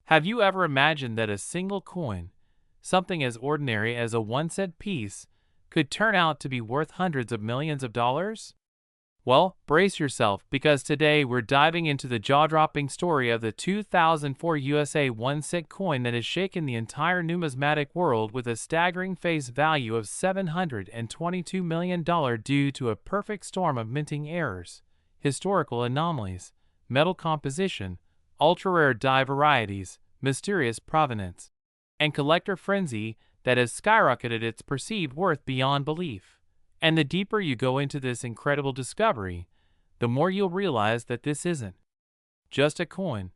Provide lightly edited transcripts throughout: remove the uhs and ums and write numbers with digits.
Have you ever imagined that a single coin, something as ordinary as a 1-cent piece, could turn out to be worth hundreds of millions of dollars? Well, brace yourself, because today we're diving into the jaw-dropping story of the 2004 USA 1-cent coin that has shaken the entire numismatic world with a staggering face value of $722 million due to a perfect storm of minting errors, historical anomalies, metal composition, ultra-rare die varieties, mysterious provenance, and collector frenzy that has skyrocketed its perceived worth beyond belief. And the deeper you go into this incredible discovery, the more you'll realize that this isn't just a coin.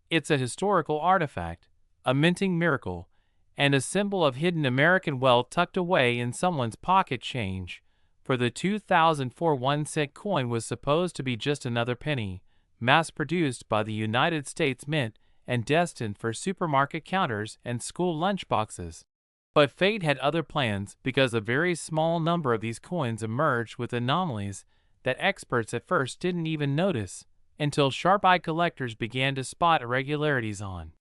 It's a historical artifact, a minting miracle, and a symbol of hidden American wealth tucked away in someone's pocket change. For the 2004 1-cent coin was supposed to be just another penny, mass-produced by the United States Mint and destined for supermarket counters and school lunchboxes. But fate had other plans, because a very small number of these coins emerged with anomalies that experts at first didn't even notice, until sharp-eyed collectors began to spot irregularities on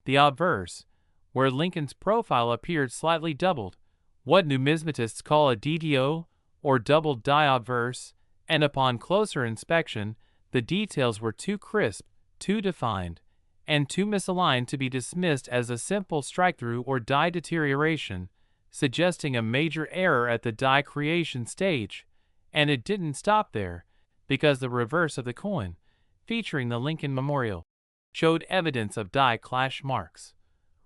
the obverse, where Lincoln's profile appeared slightly doubled, what numismatists call a DDO, or doubled die obverse, and upon closer inspection, the details were too crisp, too defined, and too misaligned to be dismissed as a simple strike-through or die deterioration, suggesting a major error at the die creation stage. And it didn't stop there, because the reverse of the coin, featuring the Lincoln Memorial, showed evidence of die clash marks,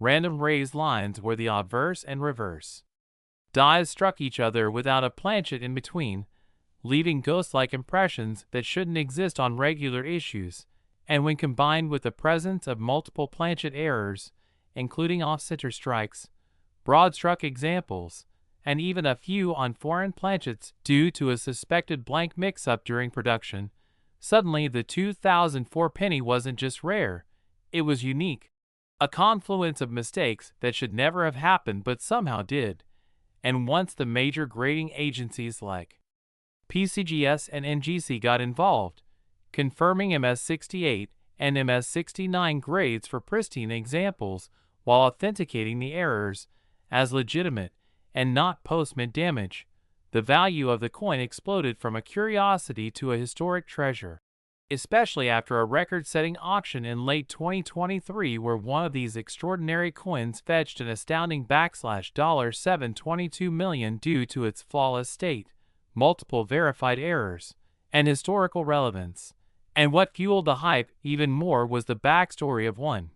random raised lines where the obverse and reverse dies struck each other without a planchet in between, leaving ghost-like impressions that shouldn't exist on regular issues. And when combined with the presence of multiple planchet errors, including off-center strikes, broad-struck examples, and even a few on foreign planchets due to a suspected blank mix-up during production, suddenly the 2004 penny wasn't just rare, it was unique. A confluence of mistakes that should never have happened but somehow did. And once the major grading agencies like PCGS and NGC got involved, confirming MS-68 and MS-69 grades for pristine examples while authenticating the errors as legitimate and not post-mint damage, the value of the coin exploded from a curiosity to a historic treasure, especially after a record-setting auction in late 2023 where one of these extraordinary coins fetched an astounding $722 million due to its flawless state, multiple verified errors, and historical relevance. And what fueled the hype even more was the backstory of one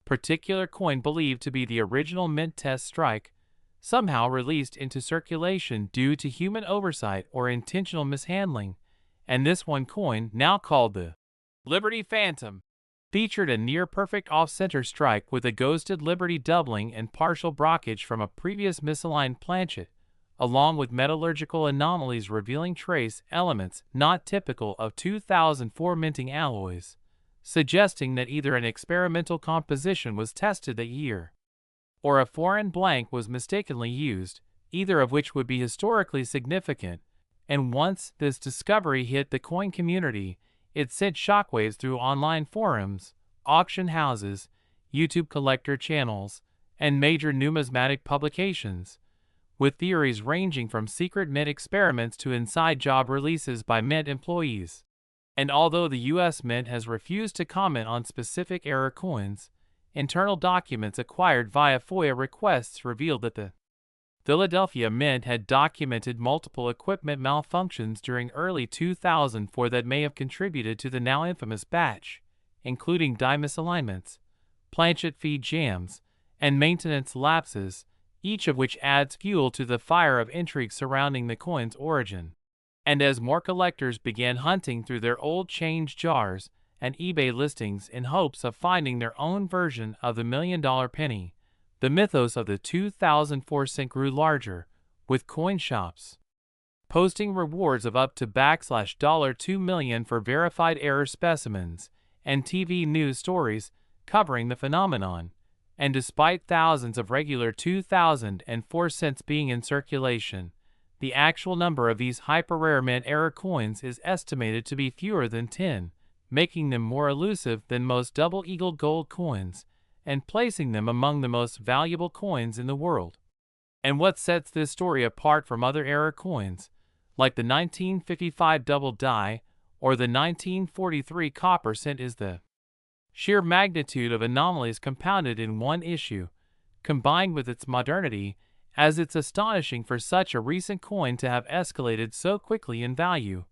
particular coin believed to be the original mint test strike, somehow released into circulation due to human oversight or intentional mishandling. And this one coin, now called the Liberty Phantom, featured a near-perfect off-center strike with a ghosted Liberty doubling and partial blockage from a previous misaligned planchet, along with metallurgical anomalies revealing trace elements not typical of 2004 minting alloys, suggesting that either an experimental composition was tested that year, or a foreign blank was mistakenly used, either of which would be historically significant. And once this discovery hit the coin community, it sent shockwaves through online forums, auction houses, YouTube collector channels, and major numismatic publications, with theories ranging from secret mint experiments to inside job releases by mint employees. And although the U.S. Mint has refused to comment on specific error coins, internal documents acquired via FOIA requests revealed that the Philadelphia Mint had documented multiple equipment malfunctions during early 2004 that may have contributed to the now infamous batch, including die misalignments, planchet feed jams, and maintenance lapses, each of which adds fuel to the fire of intrigue surrounding the coin's origin. And as more collectors began hunting through their old change jars and eBay listings in hopes of finding their own version of the million-dollar penny, the mythos of the 2004 cent grew larger, with coin shops posting rewards of up to $2 million for verified error specimens, and TV news stories covering the phenomenon. And despite thousands of regular 2004 cents being in circulation, the actual number of these hyper-rare mint error coins is estimated to be fewer than 10, making them more elusive than most double-eagled gold coins, and placing them among the most valuable coins in the world. And what sets this story apart from other era coins, like the 1955 double die or the 1943 copper cent, is the sheer magnitude of anomalies compounded in one issue, combined with its modernity, as it's astonishing for such a recent coin to have escalated so quickly in value,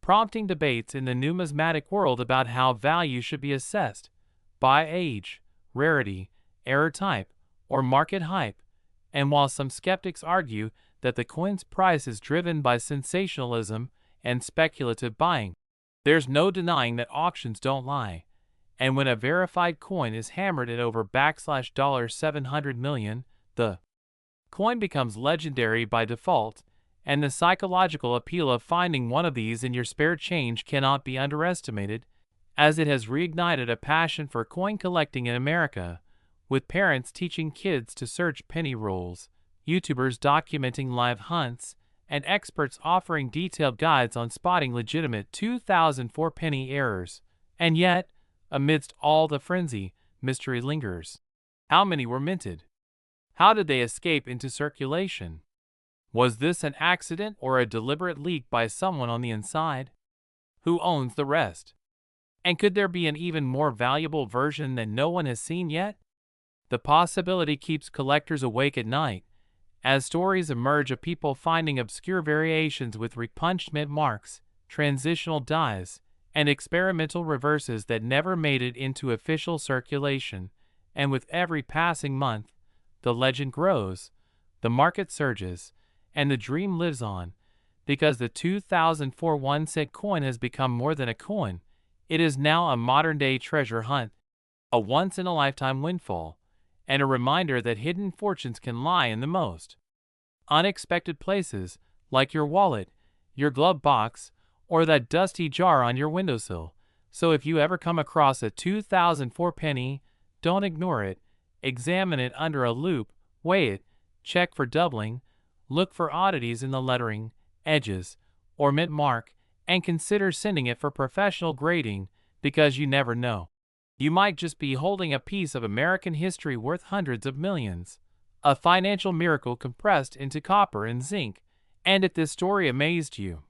prompting debates in the numismatic world about how value should be assessed by age, rarity, error type, or market hype. And while some skeptics argue that the coin's price is driven by sensationalism and speculative buying, there's no denying that auctions don't lie. And when a verified coin is hammered at over $700 million, the coin becomes legendary by default, and the psychological appeal of finding one of these in your spare change cannot be underestimated, as it has reignited a passion for coin collecting in America, with parents teaching kids to search penny rolls, YouTubers documenting live hunts, and experts offering detailed guides on spotting legitimate 2004 penny errors. And yet, amidst all the frenzy, mystery lingers. How many were minted? How did they escape into circulation? Was this an accident or a deliberate leak by someone on the inside? Who owns the rest? And could there be an even more valuable version that no one has seen yet? The possibility keeps collectors awake at night, as stories emerge of people finding obscure variations with repunched mint marks, transitional dies, and experimental reverses that never made it into official circulation. And with every passing month, the legend grows, the market surges, and the dream lives on, because the 2004 1-cent coin has become more than a coin. It is now a modern-day treasure hunt, a once-in-a-lifetime windfall, and a reminder that hidden fortunes can lie in the most unexpected places, like your wallet, your glove box, or that dusty jar on your windowsill. So if you ever come across a 2004 penny, don't ignore it. Examine it under a loupe, weigh it, check for doubling, look for oddities in the lettering, edges, or mint mark, and consider sending it for professional grading, because you never know. You might just be holding a piece of American history worth hundreds of millions, a financial miracle compressed into copper and zinc. And if this story amazed you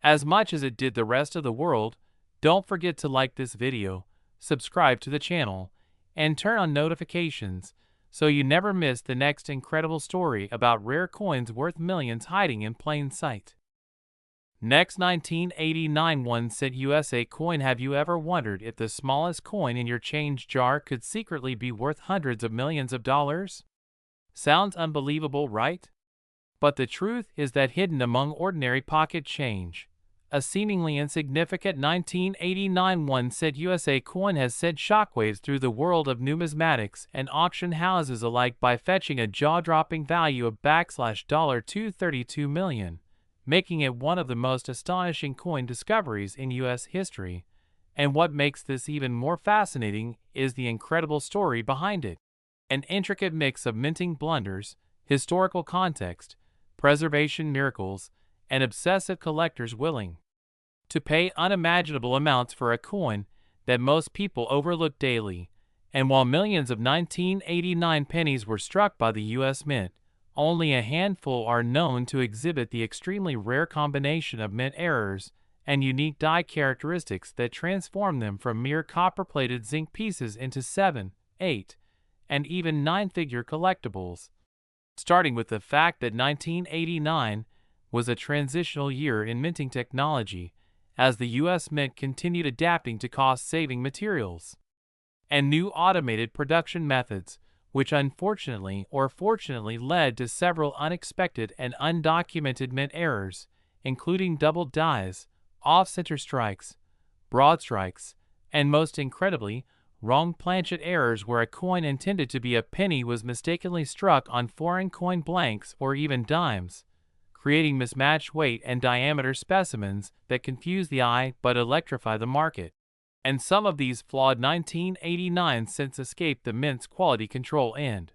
as much as it did the rest of the world, don't forget to like this video, subscribe to the channel, and turn on notifications so you never miss the next incredible story about rare coins worth millions hiding in plain sight. Next, 1989 1-cent USA coin. Have you ever wondered if the smallest coin in your change jar could secretly be worth hundreds of millions of dollars? Sounds unbelievable, right? But the truth is that hidden among ordinary pocket change, a seemingly insignificant 1989 1-cent USA coin has sent shockwaves through the world of numismatics and auction houses alike by fetching a jaw-dropping value of $232 million, making it one of the most astonishing coin discoveries in U.S. history. And what makes this even more fascinating is the incredible story behind it. An intricate mix of minting blunders, historical context, preservation miracles, and obsessive collectors willing to pay unimaginable amounts for a coin that most people overlook daily. And while millions of 1989 pennies were struck by the U.S. Mint, only a handful are known to exhibit the extremely rare combination of mint errors and unique die characteristics that transform them from mere copper-plated zinc pieces into 7, 8, and even 9-figure collectibles. Starting with the fact that 1989 was a transitional year in minting technology, as the U.S. Mint continued adapting to cost-saving materials and new automated production methods, which unfortunately or fortunately led to several unexpected and undocumented mint errors, including double dies, off-center strikes, broad strikes, and most incredibly, wrong planchet errors where a coin intended to be a penny was mistakenly struck on foreign coin blanks or even dimes, creating mismatched weight and diameter specimens that confuse the eye but electrify the market. And some of these flawed 1989 cents escaped the mint's quality control and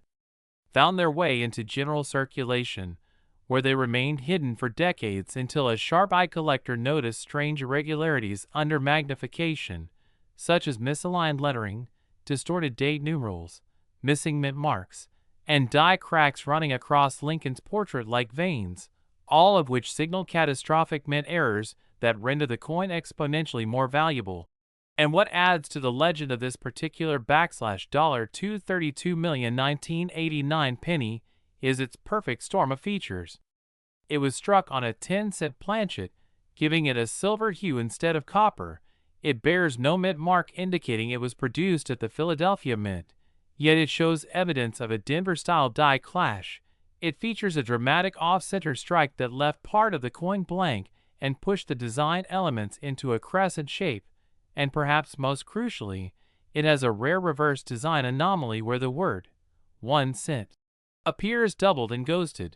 found their way into general circulation, where they remained hidden for decades until a sharp-eyed collector noticed strange irregularities under magnification, such as misaligned lettering, distorted date numerals, missing mint marks, and die cracks running across Lincoln's portrait like veins, all of which signal catastrophic mint errors that render the coin exponentially more valuable. And what adds to the legend of this particular $232,1989 penny is its perfect storm of features. It was struck on a 10-cent planchet, giving it a silver hue instead of copper. It bears no mint mark indicating it was produced at the Philadelphia Mint, yet it shows evidence of a Denver-style die clash. It features a dramatic off-center strike that left part of the coin blank and pushed the design elements into a crescent shape, and perhaps most crucially, it has a rare reverse design anomaly where the word 1 cent appears doubled and ghosted,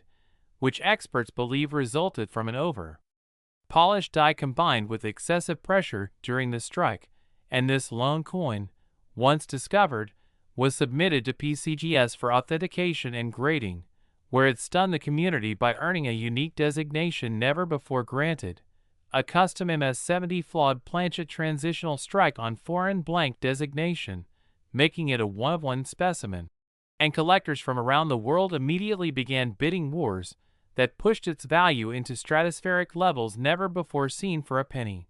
which experts believe resulted from an over-polished die combined with excessive pressure during the strike, and this lone coin, once discovered, was submitted to PCGS for authentication and grading, where it stunned the community by earning a unique designation never before granted, a custom MS-70 flawed planchet transitional strike on foreign blank designation, making it a one-of-one specimen. And collectors from around the world immediately began bidding wars that pushed its value into stratospheric levels never before seen for a penny.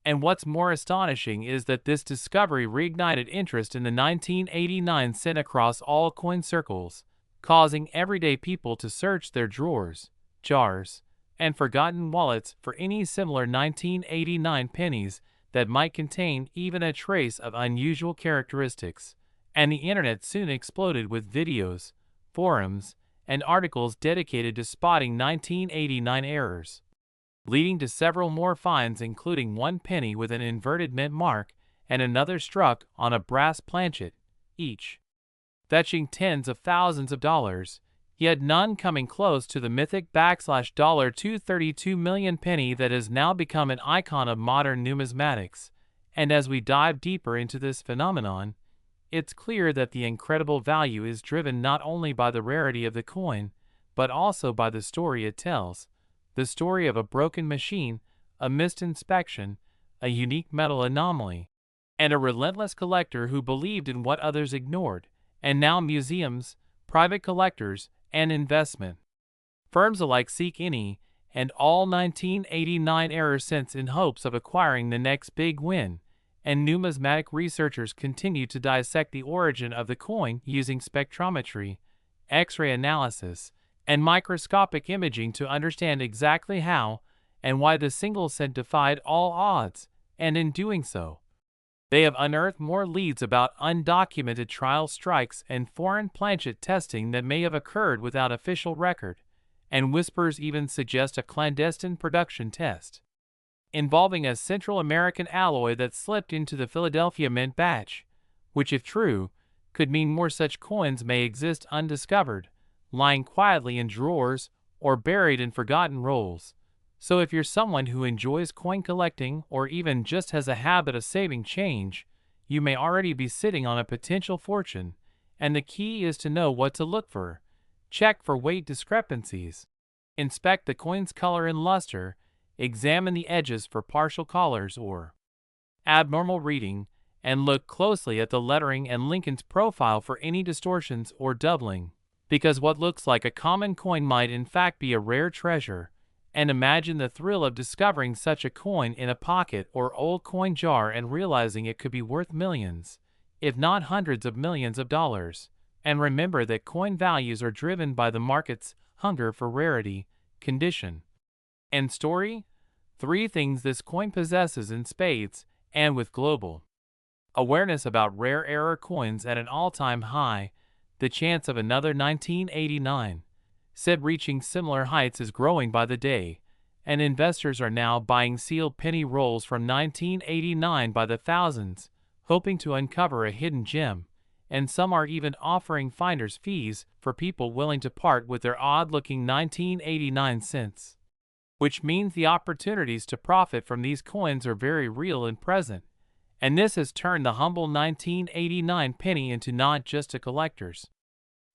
And what's more astonishing is that this discovery reignited interest in the 1989 cent across all coin circles, causing everyday people to search their drawers, jars, and forgotten wallets for any similar 1989 pennies that might contain even a trace of unusual characteristics. And the internet soon exploded with videos, forums, and articles dedicated to spotting 1989 errors, leading to several more finds, including one penny with an inverted mint mark and another struck on a brass planchet, each fetching tens of thousands of dollars, yet none coming close to the mythic $232 million penny that has now become an icon of modern numismatics. And as we dive deeper into this phenomenon, it's clear that the incredible value is driven not only by the rarity of the coin, but also by the story it tells, the story of a broken machine, a missed inspection, a unique metal anomaly, and a relentless collector who believed in what others ignored. And now museums, private collectors, and investment firms alike seek any and all 1989 error cents in hopes of acquiring the next big win, and numismatic researchers continue to dissect the origin of the coin using spectrometry, X-ray analysis, and microscopic imaging to understand exactly how and why the single cent defied all odds, and in doing so, they have unearthed more leads about undocumented trial strikes and foreign planchet testing that may have occurred without official record, and whispers even suggest a clandestine production test involving a Central American alloy that slipped into the Philadelphia Mint batch, which, if true, could mean more such coins may exist undiscovered, lying quietly in drawers or buried in forgotten rolls. So if you're someone who enjoys coin collecting or even just has a habit of saving change, you may already be sitting on a potential fortune, and the key is to know what to look for. Check for weight discrepancies. Inspect the coin's color and luster. Examine the edges for partial colors or abnormal reading, and look closely at the lettering and Lincoln's profile for any distortions or doubling, because what looks like a common coin might in fact be a rare treasure. And imagine the thrill of discovering such a coin in a pocket or old coin jar and realizing it could be worth millions, if not hundreds of millions of dollars. And remember that coin values are driven by the market's hunger for rarity, condition, and story. 3 things this coin possesses in spades, and with global awareness about rare error coins at an all-time high, the chance of another 1989 said reaching similar heights is growing by the day, and investors are now buying sealed penny rolls from 1989 by the thousands, hoping to uncover a hidden gem, and some are even offering finder's fees for people willing to part with their odd-looking 1989 cents. Which means the opportunities to profit from these coins are very real and present, and this has turned the humble 1989 penny into not just a collector's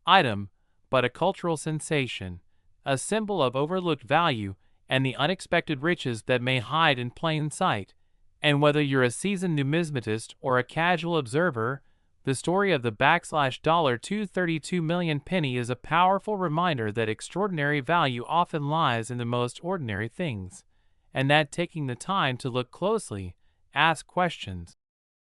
item, but a cultural sensation, a symbol of overlooked value and the unexpected riches that may hide in plain sight. And whether you're a seasoned numismatist or a casual observer, The story of the $232 million penny is a powerful reminder that extraordinary value often lies in the most ordinary things, and that taking the time to look closely, ask questions,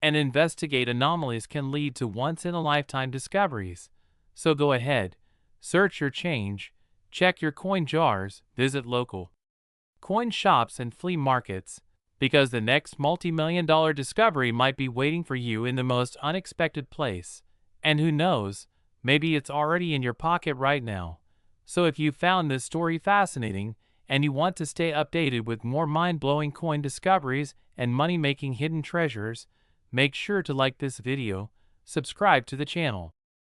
and investigate anomalies can lead to once-in-a-lifetime discoveries. So go ahead, search your change, check your coin jars, visit local coin shops and flea markets, because the next multi-million-dollar discovery might be waiting for you in the most unexpected place. And who knows, maybe it's already in your pocket right now. So if you found this story fascinating, and you want to stay updated with more mind-blowing coin discoveries and money-making hidden treasures, make sure to like this video, subscribe to the channel,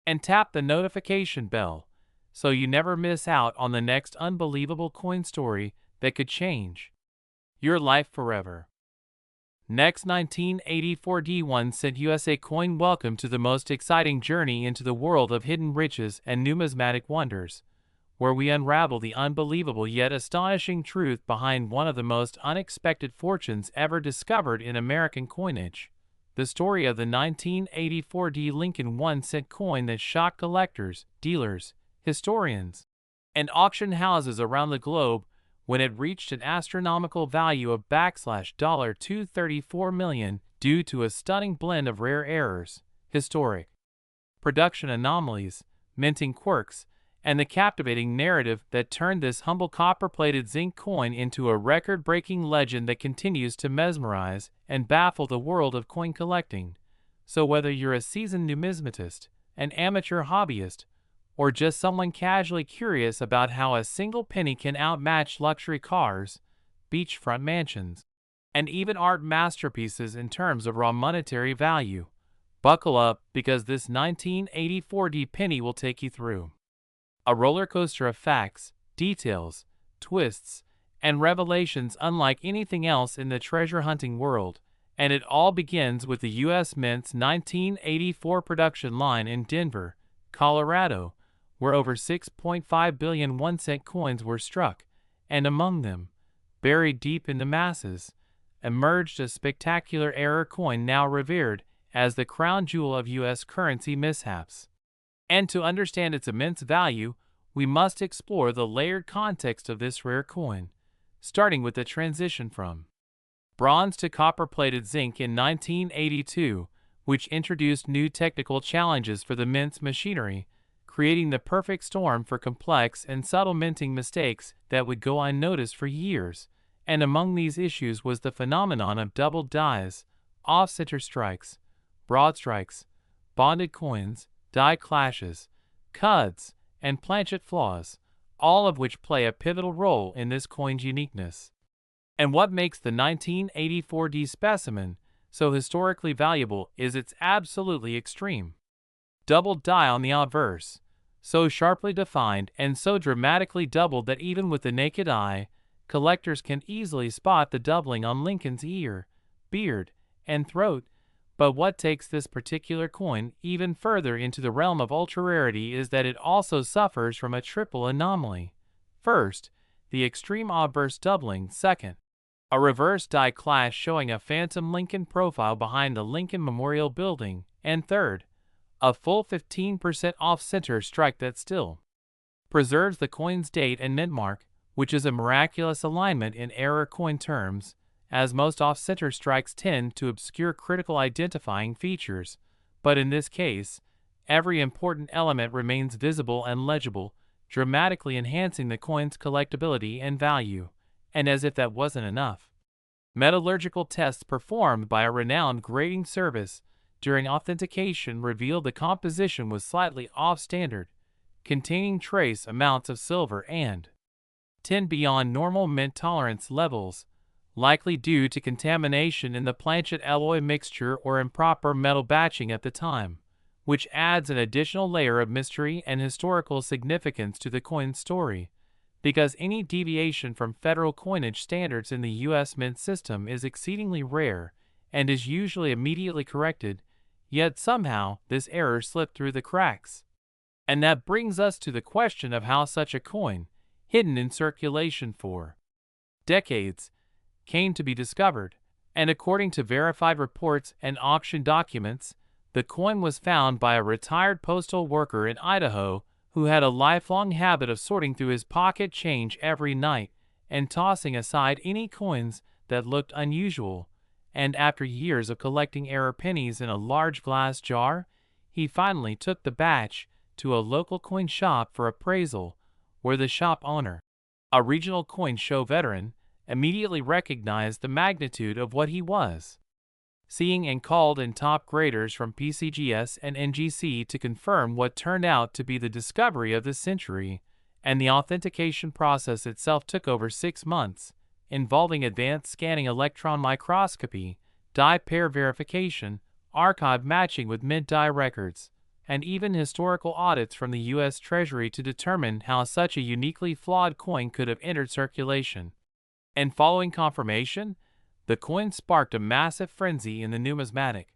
and tap the notification bell, so you never miss out on the next unbelievable coin story that could change your life forever. Next, 1984 D1 cent USA coin. Welcome to the most exciting journey into the world of hidden riches and numismatic wonders, where we unravel the unbelievable yet astonishing truth behind one of the most unexpected fortunes ever discovered in American coinage. The story of the 1984 D Lincoln 1-cent coin that shocked collectors, dealers, historians, and auction houses around the globe when it reached an astronomical value of $234 million due to a stunning blend of rare errors, historic production anomalies, minting quirks, and the captivating narrative that turned this humble copper-plated zinc coin into a record-breaking legend that continues to mesmerize and baffle the world of coin collecting. So whether you're a seasoned numismatist, an amateur hobbyist, or just someone casually curious about how a single penny can outmatch luxury cars, beachfront mansions, and even art masterpieces in terms of raw monetary value, buckle up, because this 1984 D penny will take you through a roller coaster of facts, details, twists, and revelations unlike anything else in the treasure hunting world. And it all begins with the U.S. Mint's 1984 production line in Denver, Colorado, where over 6.5 billion 1-cent coins were struck, and among them, buried deep in the masses, emerged a spectacular error coin now revered as the crown jewel of U.S. currency mishaps. And to understand its immense value, we must explore the layered context of this rare coin, starting with the transition from bronze to copper-plated zinc in 1982, which introduced new technical challenges for the mint's machinery, creating the perfect storm for complex and subtle minting mistakes that would go unnoticed for years. And among these issues was the phenomenon of doubled dies, off-center strikes, broad strikes, bonded coins, die clashes, cuds, and planchet flaws, all of which play a pivotal role in this coin's uniqueness. And what makes the 1984 D specimen so historically valuable is its absolutely extreme doubled die on the obverse, so sharply defined and so dramatically doubled that even with the naked eye, collectors can easily spot the doubling on Lincoln's ear, beard, and throat. But what takes this particular coin even further into the realm of ultra-rarity is that it also suffers from a triple anomaly. First, the extreme obverse doubling. Second, a reverse die clash showing a phantom Lincoln profile behind the Lincoln Memorial Building. And third, a full 15% off-center strike that still preserves the coin's date and mint mark, which is a miraculous alignment in error coin terms, as most off-center strikes tend to obscure critical identifying features. But in this case, every important element remains visible and legible, dramatically enhancing the coin's collectability and value. And as if that wasn't enough, metallurgical tests performed by a renowned grading service during authentication revealed the composition was slightly off-standard, containing trace amounts of silver and tin beyond normal mint tolerance levels, likely due to contamination in the planchet alloy mixture or improper metal batching at the time, which adds an additional layer of mystery and historical significance to the coin's story, because any deviation from federal coinage standards in the U.S. Mint system is exceedingly rare and is usually immediately corrected, yet somehow this error slipped through the cracks. And that brings us to the question of how such a coin, hidden in circulation for decades, came to be discovered. And according to verified reports and auction documents, The coin was found by a retired postal worker in Idaho who had a lifelong habit of sorting through his pocket change every night and tossing aside any coins that looked unusual. And after years of collecting error pennies in a large glass jar, he finally took the batch to a local coin shop for appraisal, where the shop owner, a regional coin show veteran, immediately recognized the magnitude of what he was seeing and called in top graders from PCGS and NGC to confirm what turned out to be the discovery of the century, and the authentication process itself took over 6 months, involving advanced scanning, electron microscopy, die pair verification, archive matching with mint die records, and even historical audits from the U.S. Treasury to determine how such a uniquely flawed coin could have entered circulation. And following confirmation, the coin sparked a massive frenzy in the numismatic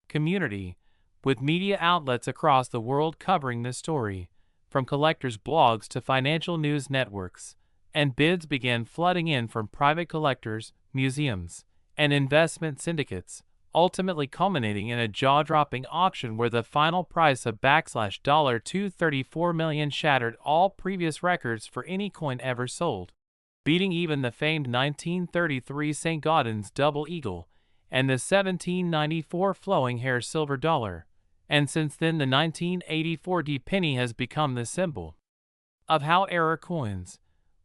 community, with media outlets across the world covering this story, from collectors' blogs to financial news networks, and bids began flooding in from private collectors, museums, and investment syndicates, ultimately culminating in a jaw-dropping auction where the final price of $234 million shattered all previous records for any coin ever sold, beating even the famed 1933 St. Gaudens double eagle and the 1794 flowing hair silver dollar. And since then the 1984 D penny has become the symbol of how error coins,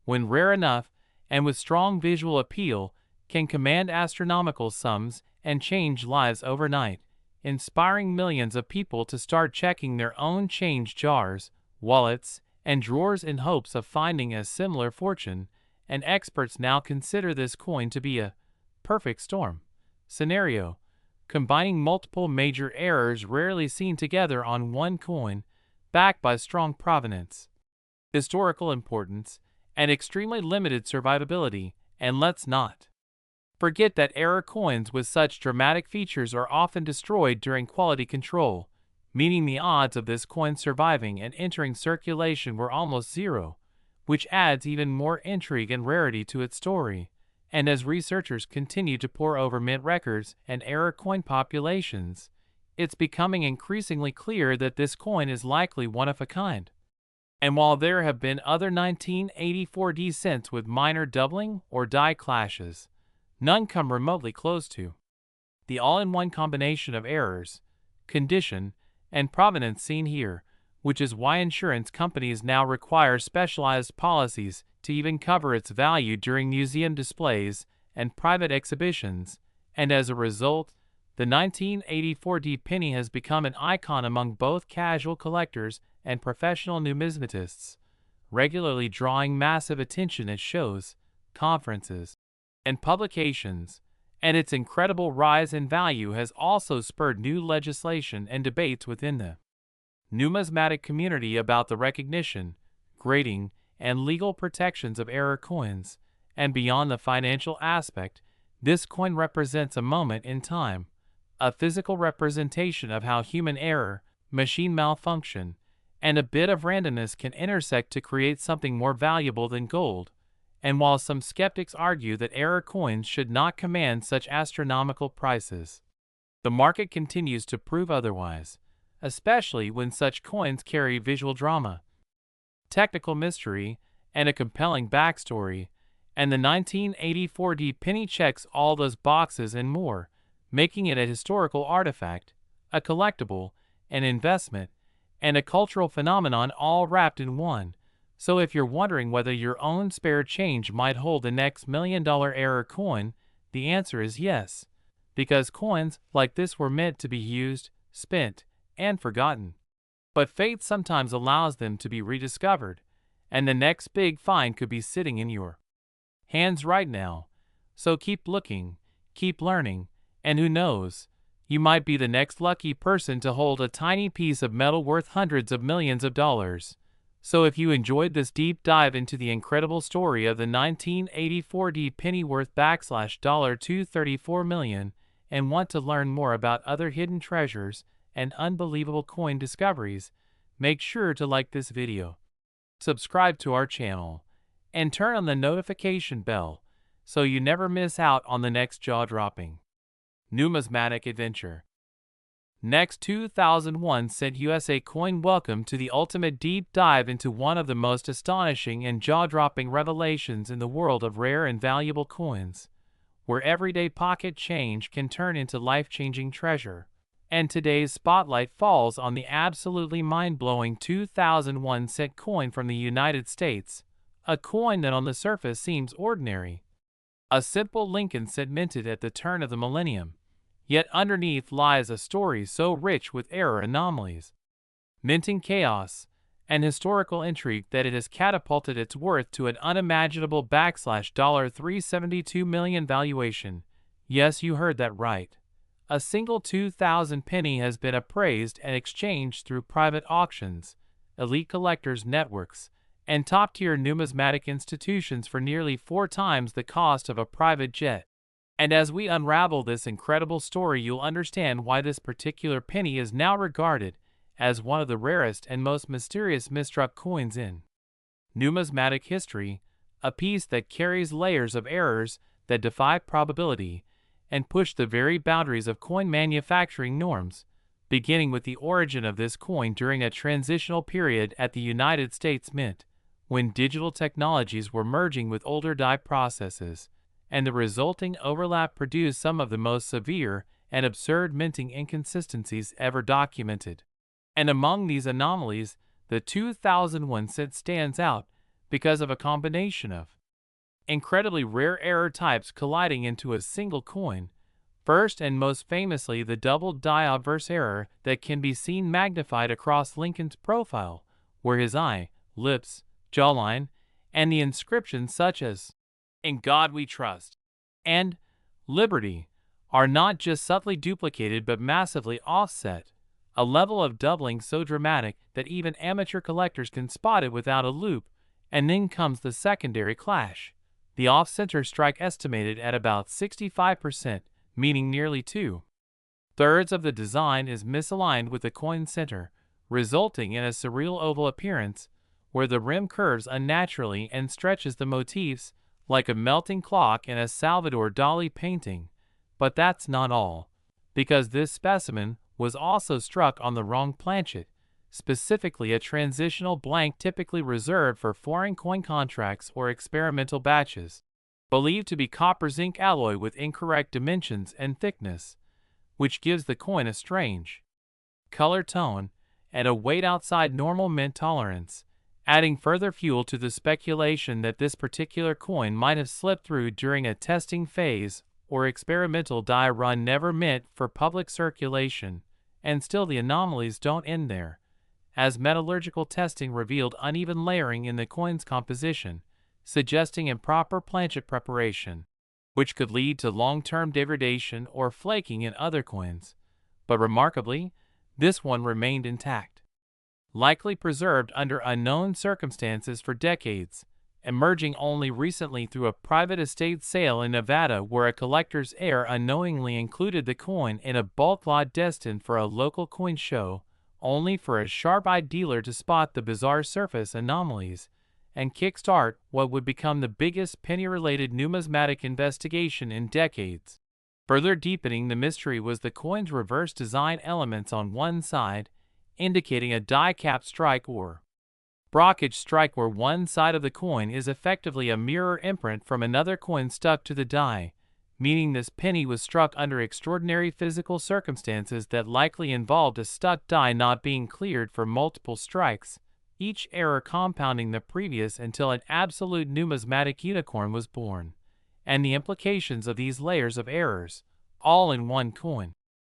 when rare enough and with strong visual appeal, can command astronomical sums and change lives overnight, inspiring millions of people to start checking their own change jars, wallets, and drawers in hopes of finding a similar fortune. And experts now consider this coin to be a perfect storm scenario, combining multiple major errors rarely seen together on one coin, backed by strong provenance, historical importance, and extremely limited survivability. And let's not forget that error coins with such dramatic features are often destroyed during quality control, meaning the odds of this coin surviving and entering circulation were almost zero, which adds even more intrigue and rarity to its story. And as researchers continue to pore over mint records and error coin populations, it's becoming increasingly clear that this coin is likely one of a kind. And while there have been other 1984 D cents with minor doubling or die clashes, none come remotely close to the all-in-one combination of errors, condition, and provenance seen here, which is why insurance companies now require specialized policies to even cover its value during museum displays and private exhibitions. And as a result, the 1984 D penny has become an icon among both casual collectors and professional numismatists, regularly drawing massive attention at shows, conferences, and publications. And its incredible rise in value has also spurred new legislation and debates within the numismatic community about the recognition, grading, and legal protections of error coins. And beyond the financial aspect, this coin represents a moment in time, a physical representation of how human error, machine malfunction, and a bit of randomness can intersect to create something more valuable than gold. And while some skeptics argue that error coins should not command such astronomical prices, the market continues to prove otherwise, especially when such coins carry visual drama, technical mystery, and a compelling backstory. And the 1984 D penny checks all those boxes and more, making it a historical artifact, a collectible, an investment, and a cultural phenomenon all wrapped in one. So if you're wondering whether your own spare change might hold the next $1 million error coin, the answer is yes, because coins like this were meant to be used, spent, and forgotten. But fate sometimes allows them to be rediscovered, and the next big find could be sitting in your hands right now. So keep looking, keep learning, and who knows, you might be the next lucky person to hold a tiny piece of metal worth hundreds of millions of dollars. So if you enjoyed this deep dive into the incredible story of the 1984 D penny worth $234 million and want to learn more about other hidden treasures and unbelievable coin discoveries, make sure to like this video, subscribe to our channel, and turn on the notification bell so you never miss out on the next jaw-dropping numismatic adventure. Next, 2001 cent USA coin. Welcome to the ultimate deep dive into one of the most astonishing and jaw-dropping revelations in the world of rare and valuable coins, where everyday pocket change can turn into life-changing treasure. And today's spotlight falls on the absolutely mind-blowing 2001 cent coin from the United States, a coin that on the surface seems ordinary. A simple Lincoln cent minted at the turn of the millennium. Yet underneath lies a story so rich with error anomalies, minting chaos, and historical intrigue that it has catapulted its worth to an unimaginable $372 million valuation. Yes, you heard that right. A single 2,000 penny has been appraised and exchanged through private auctions, elite collectors networks, and top-tier numismatic institutions for nearly 4 times the cost of a private jet. And as we unravel this incredible story, you'll understand why this particular penny is now regarded as one of the rarest and most mysterious misstruck coins in numismatic history, a piece that carries layers of errors that defy probability and push the very boundaries of coin manufacturing norms, beginning with the origin of this coin during a transitional period at the United States Mint, when digital technologies were merging with older die processes, and the resulting overlap produced some of the most severe and absurd minting inconsistencies ever documented. And among these anomalies, the 2001 cent stands out because of a combination of incredibly rare error types colliding into a single coin. First and most famously, the double die obverse error that can be seen magnified across Lincoln's profile, where his eye, lips, jawline, and the inscriptions such as "In God We Trust" and "Liberty" are not just subtly duplicated but massively offset, a level of doubling so dramatic that even amateur collectors can spot it without a loupe. And then comes the secondary clash, the off-center strike estimated at about 65%, meaning nearly 2/3 of the design is misaligned with the coin center, resulting in a surreal oval appearance where the rim curves unnaturally and stretches the motifs like a melting clock in a Salvador Dali painting. But that's not all, because this specimen was also struck on the wrong planchet, specifically a transitional blank typically reserved for foreign coin contracts or experimental batches, believed to be copper zinc alloy with incorrect dimensions and thickness, which gives the coin a strange color tone and a weight outside normal mint tolerance, adding further fuel to the speculation that this particular coin might have slipped through during a testing phase or experimental die run never meant for public circulation. And still, the anomalies don't end there, as metallurgical testing revealed uneven layering in the coin's composition, suggesting improper planchet preparation, which could lead to long-term degradation or flaking in other coins. But remarkably, this one remained intact, likely preserved under unknown circumstances for decades, emerging only recently through a private estate sale in Nevada where a collector's heir unknowingly included the coin in a bulk lot destined for a local coin show, only for a sharp-eyed dealer to spot the bizarre surface anomalies and kickstart what would become the biggest penny-related numismatic investigation in decades. Further deepening the mystery was the coin's reverse design elements on one side, indicating a die-cap strike or brockage strike where one side of the coin is effectively a mirror imprint from another coin stuck to the die, meaning this penny was struck under extraordinary physical circumstances that likely involved a stuck die not being cleared for multiple strikes, each error compounding the previous until an absolute numismatic unicorn was born. And the implications of these layers of errors, all in one coin,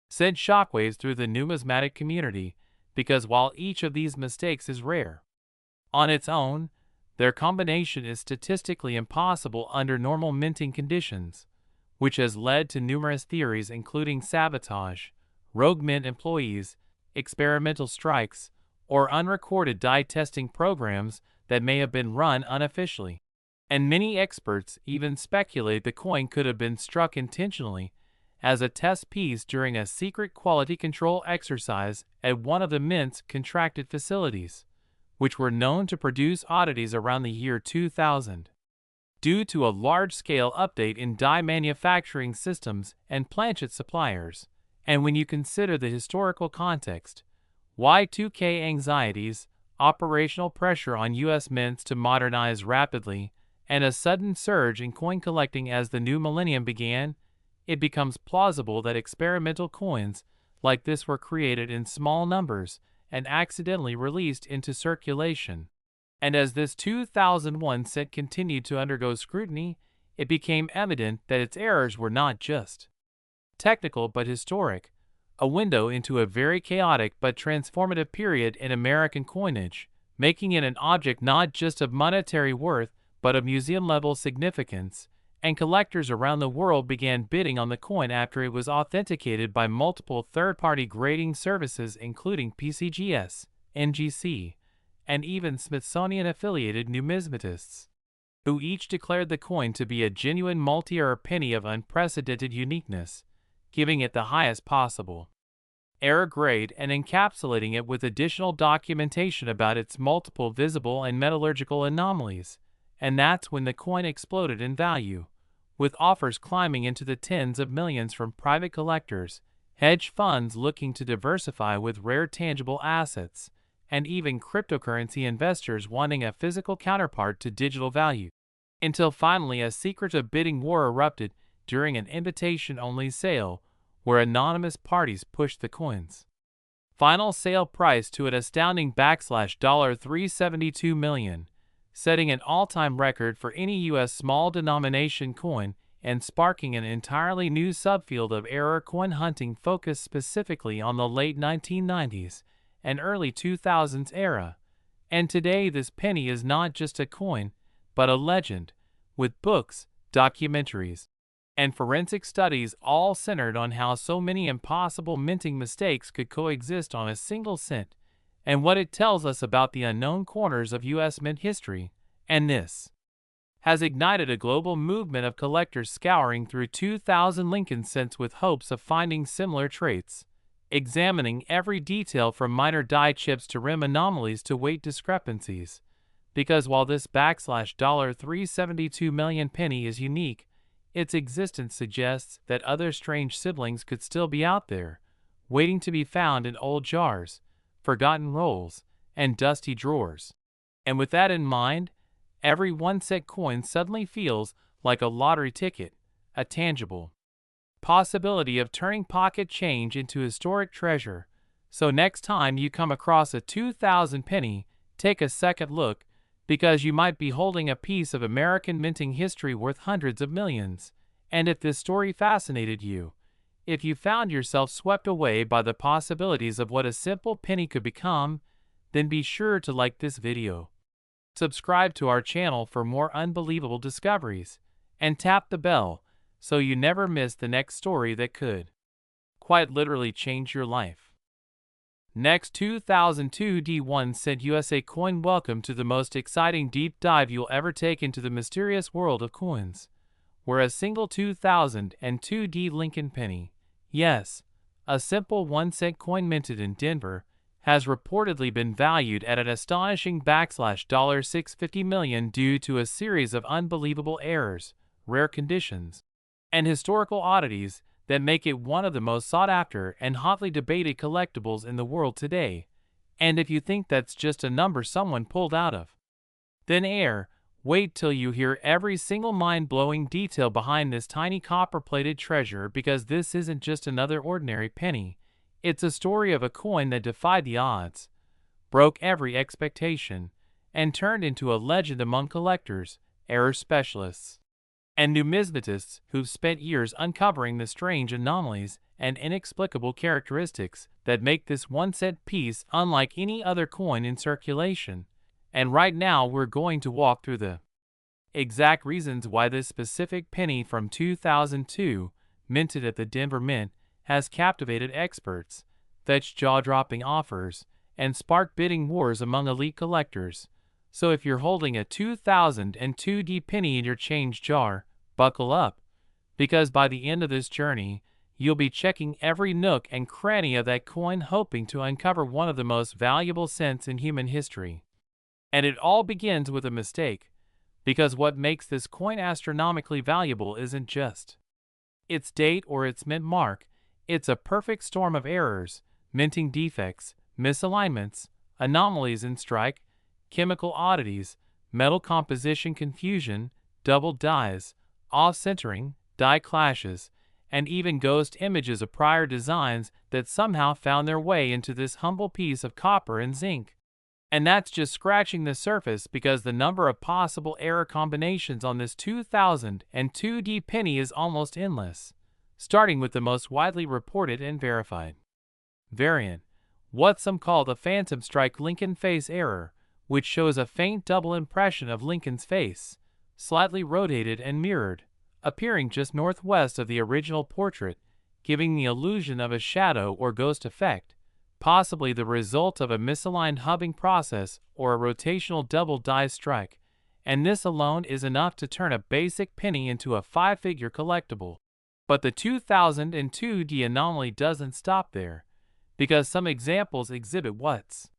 sent shockwaves through the numismatic community, because while each of these mistakes is rare on its own, their combination is statistically impossible under normal minting conditions, which has led to numerous theories including sabotage, rogue mint employees, experimental strikes, or unrecorded die testing programs that may have been run unofficially. And many experts even speculate the coin could have been struck intentionally as a test piece during a secret quality control exercise at one of the mint's contracted facilities, which were known to produce oddities around the year 2000. Due to a large-scale update in die manufacturing systems and planchet suppliers, And when you consider the historical context, Y2K anxieties, operational pressure on U.S. mints to modernize rapidly, and a sudden surge in coin collecting as the new millennium began, it becomes plausible that experimental coins like this were created in small numbers and accidentally released into circulation. And as this 2001 set continued to undergo scrutiny, it became evident that its errors were not just technical but historic, a window into a very chaotic but transformative period in American coinage, making it an object not just of monetary worth but of museum-level significance, and collectors around the world began bidding on the coin after it was authenticated by multiple third-party grading services including PCGS, NGC, and even Smithsonian-affiliated numismatists, who each declared the coin to be a genuine multi-era penny of unprecedented uniqueness, giving it the highest possible era grade and encapsulating it with additional documentation about its multiple visible and metallurgical anomalies. And that's when the coin exploded in value, with offers climbing into the tens of millions from private collectors, hedge funds looking to diversify with rare tangible assets, and even cryptocurrency investors wanting a physical counterpart to digital value. Until finally a secretive bidding war erupted during an invitation-only sale where anonymous parties pushed the coin's final sale price to an astounding $372 million, setting an all-time record for any U.S. small denomination coin and sparking an entirely new subfield of error coin hunting focused specifically on the late 1990s and early 2000s era. And today this penny is not just a coin, but a legend, with books, documentaries, and forensic studies all centered on how so many impossible minting mistakes could coexist on a single cent, and what it tells us about the unknown corners of U.S. mint history. And this has ignited a global movement of collectors scouring through 2,000 Lincoln cents with hopes of finding similar traits, examining every detail from minor die chips to rim anomalies to weight discrepancies. Because while this $372 million penny is unique, its existence suggests that other strange siblings could still be out there, waiting to be found in old jars, forgotten rolls, and dusty drawers. And with that in mind, every 1-cent coin suddenly feels like a lottery ticket, a tangible possibility of turning pocket change into historic treasure. So next time you come across a 2,000 penny, take a second look, because you might be holding a piece of American minting history worth hundreds of millions. And if this story fascinated you, if you found yourself swept away by the possibilities of what a simple penny could become, then be sure to like this video, subscribe to our channel for more unbelievable discoveries, and tap the bell so you never miss the next story that could quite literally change your life. Next, 2002 D1 cent USA coin. Welcome to the most exciting deep dive you'll ever take into the mysterious world of coins, where a single 2002 D Lincoln penny, yes, a simple 1-cent coin minted in Denver, has reportedly been valued at an astonishing $650 million due to a series of unbelievable errors, rare conditions, and historical oddities that make it one of the most sought-after and hotly debated collectibles in the world today. And if you think that's just a number someone pulled out of thin air, wait till you hear every single mind-blowing detail behind this tiny copper-plated treasure, because this isn't just another ordinary penny. It's a story of a coin that defied the odds, broke every expectation, and turned into a legend among collectors, error specialists, and numismatists who've spent years uncovering the strange anomalies and inexplicable characteristics that make this 1-cent piece unlike any other coin in circulation. And right now we're going to walk through the exact reasons why this specific penny from 2002, minted at the Denver Mint, has captivated experts, fetched jaw-dropping offers, and sparked bidding wars among elite collectors. So if you're holding a 2002 D penny in your change jar, buckle up, because by the end of this journey, you'll be checking every nook and cranny of that coin, hoping to uncover one of the most valuable cents in human history. And it all begins with a mistake, because what makes this coin astronomically valuable isn't just its date or its mint mark, It's a perfect storm of errors, minting defects, misalignments, anomalies in strike, chemical oddities, metal composition confusion, double dies, off-centering, die clashes, and even ghost images of prior designs that somehow found their way into this humble piece of copper and zinc. And that's just scratching the surface, because the number of possible error combinations on this 2002D penny is almost endless, starting with the most widely reported and verified variant, what some call the phantom strike Lincoln face error, which shows a faint double impression of Lincoln's face, slightly rotated and mirrored, appearing just northwest of the original portrait, giving the illusion of a shadow or ghost effect, possibly the result of a misaligned hubbing process or a rotational double die strike, and this alone is enough to turn a basic penny into a five-figure collectible. But the 2002D anomaly doesn't stop there, because some examples exhibit what's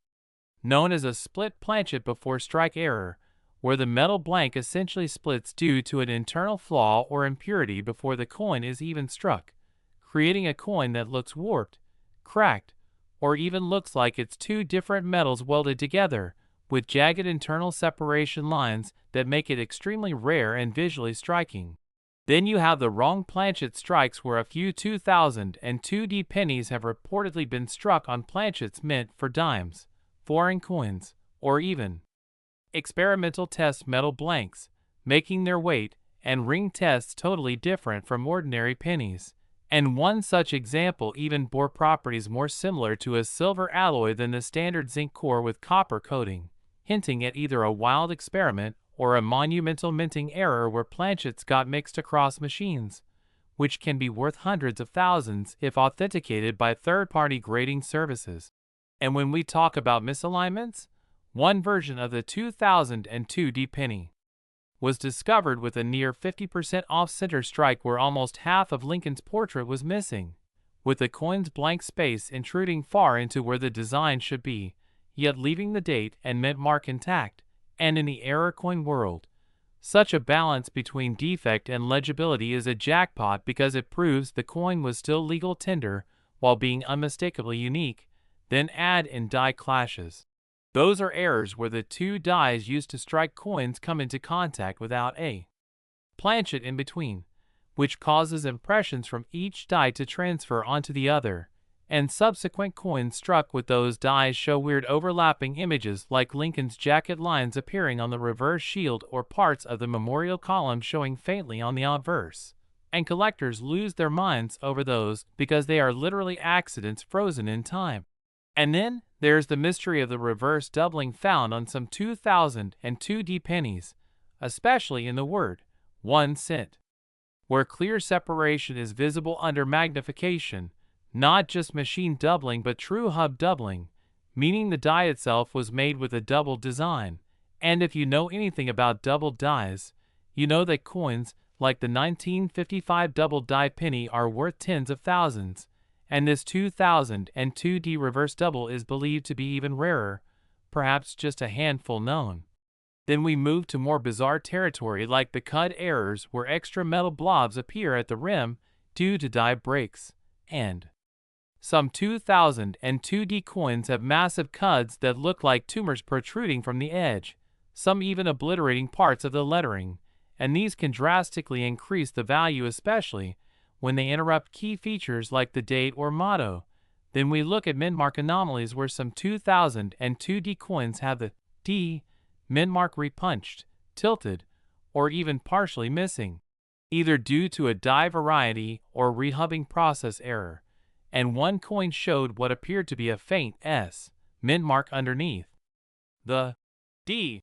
known as a split planchet before strike error, where the metal blank essentially splits due to an internal flaw or impurity before the coin is even struck, creating a coin that looks warped, cracked, or even looks like it's two different metals welded together, with jagged internal separation lines that make it extremely rare and visually striking. Then you have the wrong planchet strikes, where a few 2002D pennies have reportedly been struck on planchets meant for dimes, foreign coins, or even experimental test metal blanks, making their weight and ring tests totally different from ordinary pennies. And one such example even bore properties more similar to a silver alloy than the standard zinc core with copper coating, hinting at either a wild experiment or a monumental minting error where planchets got mixed across machines, which can be worth hundreds of thousands if authenticated by third-party grading services. And when we talk about misalignments, one version of the 2002D penny was discovered with a near 50% off-center strike, where almost half of Lincoln's portrait was missing, with the coin's blank space intruding far into where the design should be, yet leaving the date and mint mark intact. And in the error coin world, such a balance between defect and legibility is a jackpot, because it proves the coin was still legal tender while being unmistakably unique. Then add in die clashes. Those are errors where the two dies used to strike coins come into contact without a planchet in between, which causes impressions from each die to transfer onto the other, and subsequent coins struck with those dies show weird overlapping images, like Lincoln's jacket lines appearing on the reverse shield or parts of the memorial column showing faintly on the obverse. And collectors lose their minds over those, because they are literally accidents frozen in time. And then there's the mystery of the reverse doubling found on some 2002D pennies, especially in the word 1 cent, where clear separation is visible under magnification, not just machine doubling but true hub doubling, meaning the die itself was made with a double design. And if you know anything about double dies, you know that coins like the 1955 double die penny are worth tens of thousands. And this 2002D reverse double is believed to be even rarer, perhaps just a handful known. Then we move to more bizarre territory, like the cud errors, where extra metal blobs appear at the rim due to die breaks, and some 2002D coins have massive cuds that look like tumors protruding from the edge, some even obliterating parts of the lettering, and these can drastically increase the value, especially when they interrupt key features like the date or motto. Then we look at mint mark anomalies, where some 2002D coins have the D mint mark repunched, tilted, or even partially missing, either due to a die variety or rehubbing process error. And one coin showed what appeared to be a faint S mint mark underneath the D,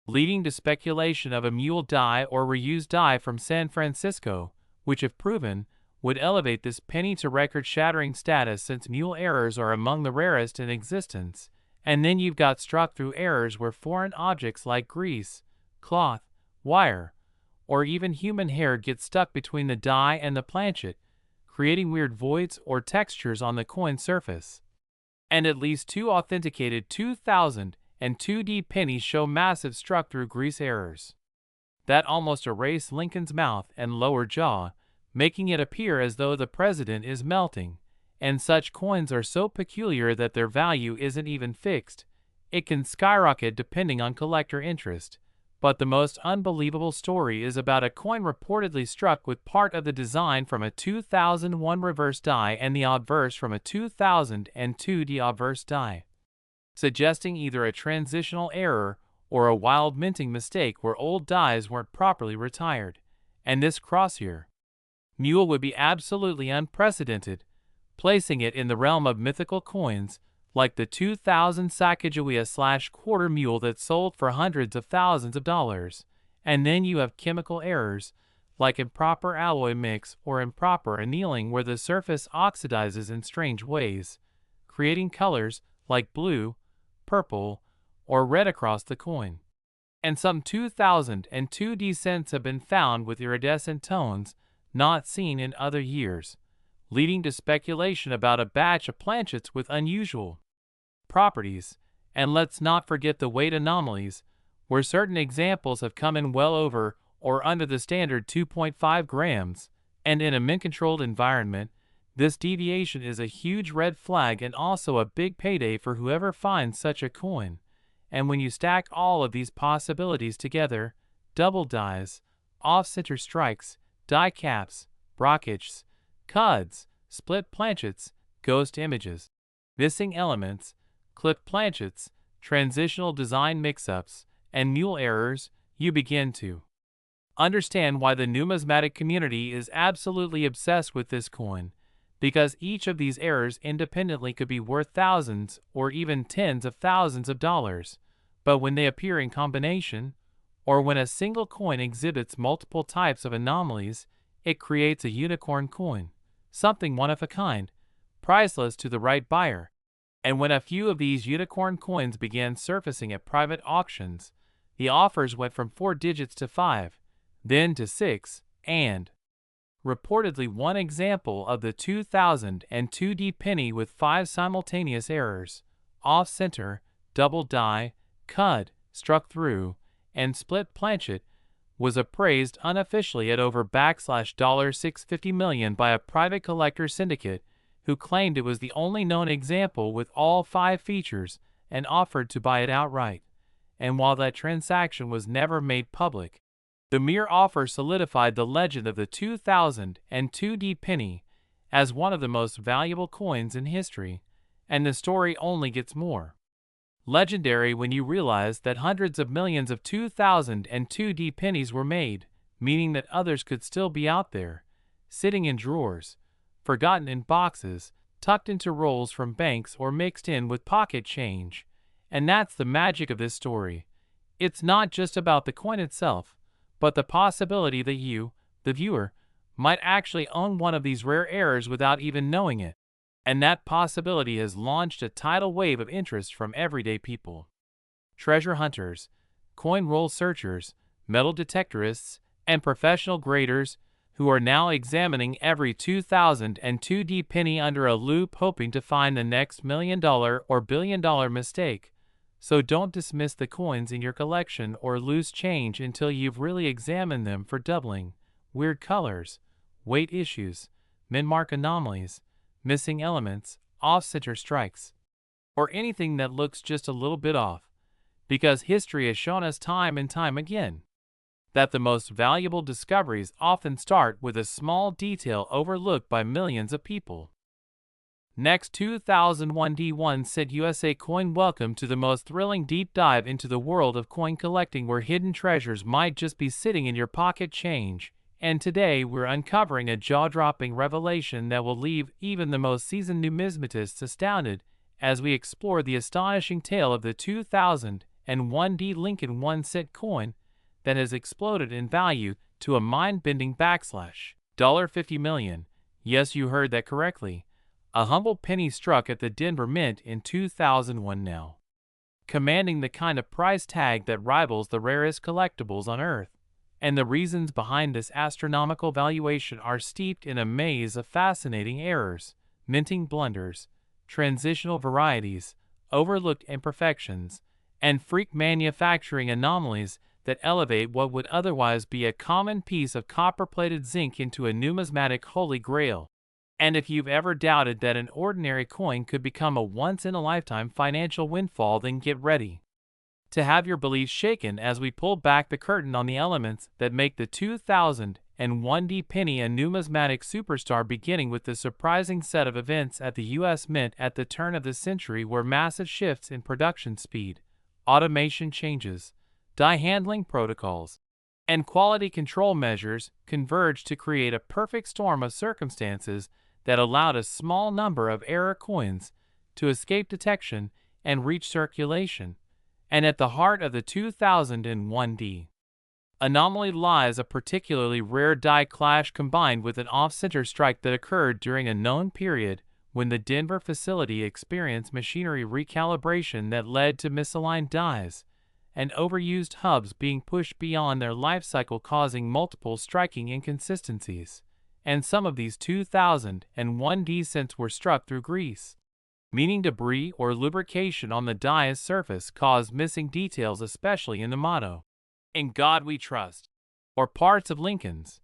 leading to speculation of a mule die or reused die from San Francisco, which, if proven, would elevate this penny to record-shattering status, since mule errors are among the rarest in existence. And then you've got struck-through errors, where foreign objects like grease, cloth, wire, or even human hair get stuck between the die and the planchet, creating weird voids or textures on the coin surface. And at least two authenticated 2002D pennies show massive struck-through grease errors that almost erase Lincoln's mouth and lower jaw, making it appear as though the president is melting, and such coins are so peculiar that their value isn't even fixed. It can skyrocket depending on collector interest. But the most unbelievable story is about a coin reportedly struck with part of the design from a 2001 reverse die and the obverse from a 2002 the obverse die, suggesting either a transitional error or a wild minting mistake where old dies weren't properly retired. And this crossyear mule would be absolutely unprecedented, placing it in the realm of mythical coins, like the 2000 Sacagawea/quarter mule that sold for hundreds of thousands of dollars. And then you have chemical errors, like improper alloy mix or improper annealing where the surface oxidizes in strange ways, creating colors like blue, purple, or red across the coin. And some 2002 descents have been found with iridescent tones not seen in other years, leading to speculation about a batch of planchets with unusual properties. And let's not forget the weight anomalies, where certain examples have come in well over or under the standard 2.5 grams, and in a mint-controlled environment, this deviation is a huge red flag and also a big payday for whoever finds such a coin. And when you stack all of these possibilities together, double dies, off-center strikes, die caps, brockages, cuds, split planchets, ghost images, missing elements, clipped planchets, transitional design mix-ups, and mule errors, you begin to understand why the numismatic community is absolutely obsessed with this coin, because each of these errors independently could be worth thousands or even tens of thousands of dollars, but when they appear in combination, or when a single coin exhibits multiple types of anomalies, it creates a unicorn coin, something one of a kind, priceless to the right buyer. And when a few of these unicorn coins began surfacing at private auctions, the offers went from 4 digits to 5, then to 6, and reportedly one example of the 2002 penny with 5 simultaneous errors, off-center, double die, cud, struck through, and split planchet, was appraised unofficially at over $650 million by a private collector syndicate who claimed it was the only known example with all 5 features and offered to buy it outright. And while that transaction was never made public, the mere offer solidified the legend of the 2002 penny as one of the most valuable coins in history, and the story only gets more legendary when you realize that hundreds of millions of 2002 pennies were made, meaning that others could still be out there, sitting in drawers, forgotten in boxes, tucked into rolls from banks or mixed in with pocket change. And that's the magic of this story. It's not just about the coin itself, but the possibility that you, the viewer, might actually own one of these rare errors without even knowing it. And that possibility has launched a tidal wave of interest from everyday people, treasure hunters, coin roll searchers, metal detectorists, and professional graders who are now examining every 2002 penny under a loupe hoping to find the next $1 million or $1 billion mistake. So don't dismiss the coins in your collection or loose change until you've really examined them for doubling, weird colors, weight issues, min-mark anomalies, missing elements, off-center strikes, or anything that looks just a little bit off, because history has shown us time and time again that the most valuable discoveries often start with a small detail overlooked by millions of people. Next, 2001 D1 said USA Coin, welcome to the most thrilling deep dive into the world of coin collecting where hidden treasures might just be sitting in your pocket change. And today we're uncovering a jaw-dropping revelation that will leave even the most seasoned numismatists astounded as we explore the astonishing tale of the 2001 D Lincoln 1-cent coin that has exploded in value to a mind-bending $50 million. Yes, you heard that correctly. A humble penny struck at the Denver Mint in 2001 now, commanding the kind of price tag that rivals the rarest collectibles on Earth. And the reasons behind this astronomical valuation are steeped in a maze of fascinating errors, minting blunders, transitional varieties, overlooked imperfections, and freak manufacturing anomalies that elevate what would otherwise be a common piece of copper-plated zinc into a numismatic holy grail. And if you've ever doubted that an ordinary coin could become a once-in-a-lifetime financial windfall, then get ready to have your beliefs shaken as we pull back the curtain on the elements that make the 2001 penny a numismatic superstar, beginning with the surprising set of events at the U.S. Mint at the turn of the century, where massive shifts in production speed, automation changes, die handling protocols, and quality control measures converged to create a perfect storm of circumstances that allowed a small number of error coins to escape detection and reach circulation. And at the heart of the 2001 anomaly lies a particularly rare die clash combined with an off-center strike that occurred during a known period when the Denver facility experienced machinery recalibration that led to misaligned dies and overused hubs being pushed beyond their life cycle, causing multiple striking inconsistencies. And some of these 2001 descents were struck through grease, meaning debris or lubrication on the die's surface caused missing details, especially in the motto, "In God We Trust," or parts of Lincoln's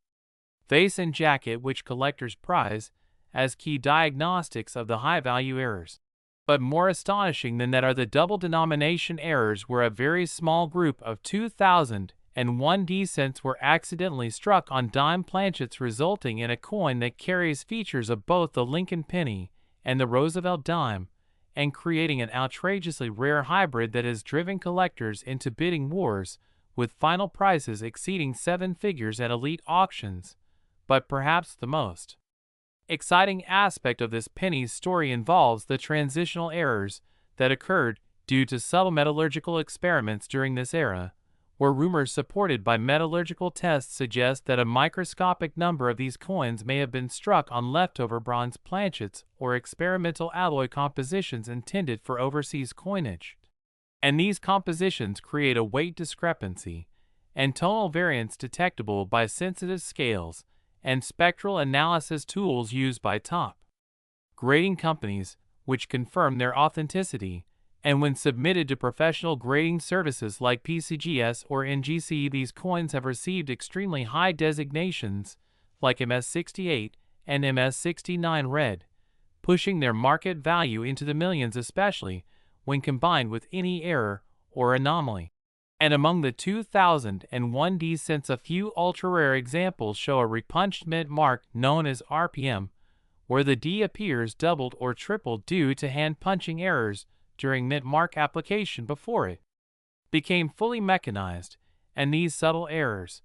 face and jacket, which collectors prize as key diagnostics of the high-value errors. But more astonishing than that are the double denomination errors, where a very small group of 2001 cents were accidentally struck on dime planchets, resulting in a coin that carries features of both the Lincoln penny and the Roosevelt dime, and creating an outrageously rare hybrid that has driven collectors into bidding wars, with final prices exceeding 7 figures at elite auctions. But perhaps the most exciting aspect of this penny's story involves the transitional errors that occurred due to subtle metallurgical experiments during this era, where rumors supported by metallurgical tests suggest that a microscopic number of these coins may have been struck on leftover bronze planchets or experimental alloy compositions intended for overseas coinage. And these compositions create a weight discrepancy and tonal variance detectable by sensitive scales and spectral analysis tools used by top grading companies, which confirm their authenticity. And when submitted to professional grading services like PCGS or NGC, these coins have received extremely high designations like MS68 and MS69 red, pushing their market value into the millions, especially when combined with any error or anomaly. And among the 2001 descents, a few ultra-rare examples show a repunched mint mark known as RPM, where the D appears doubled or tripled due to hand-punching errors during mint mark application before it became fully mechanized. And these subtle errors,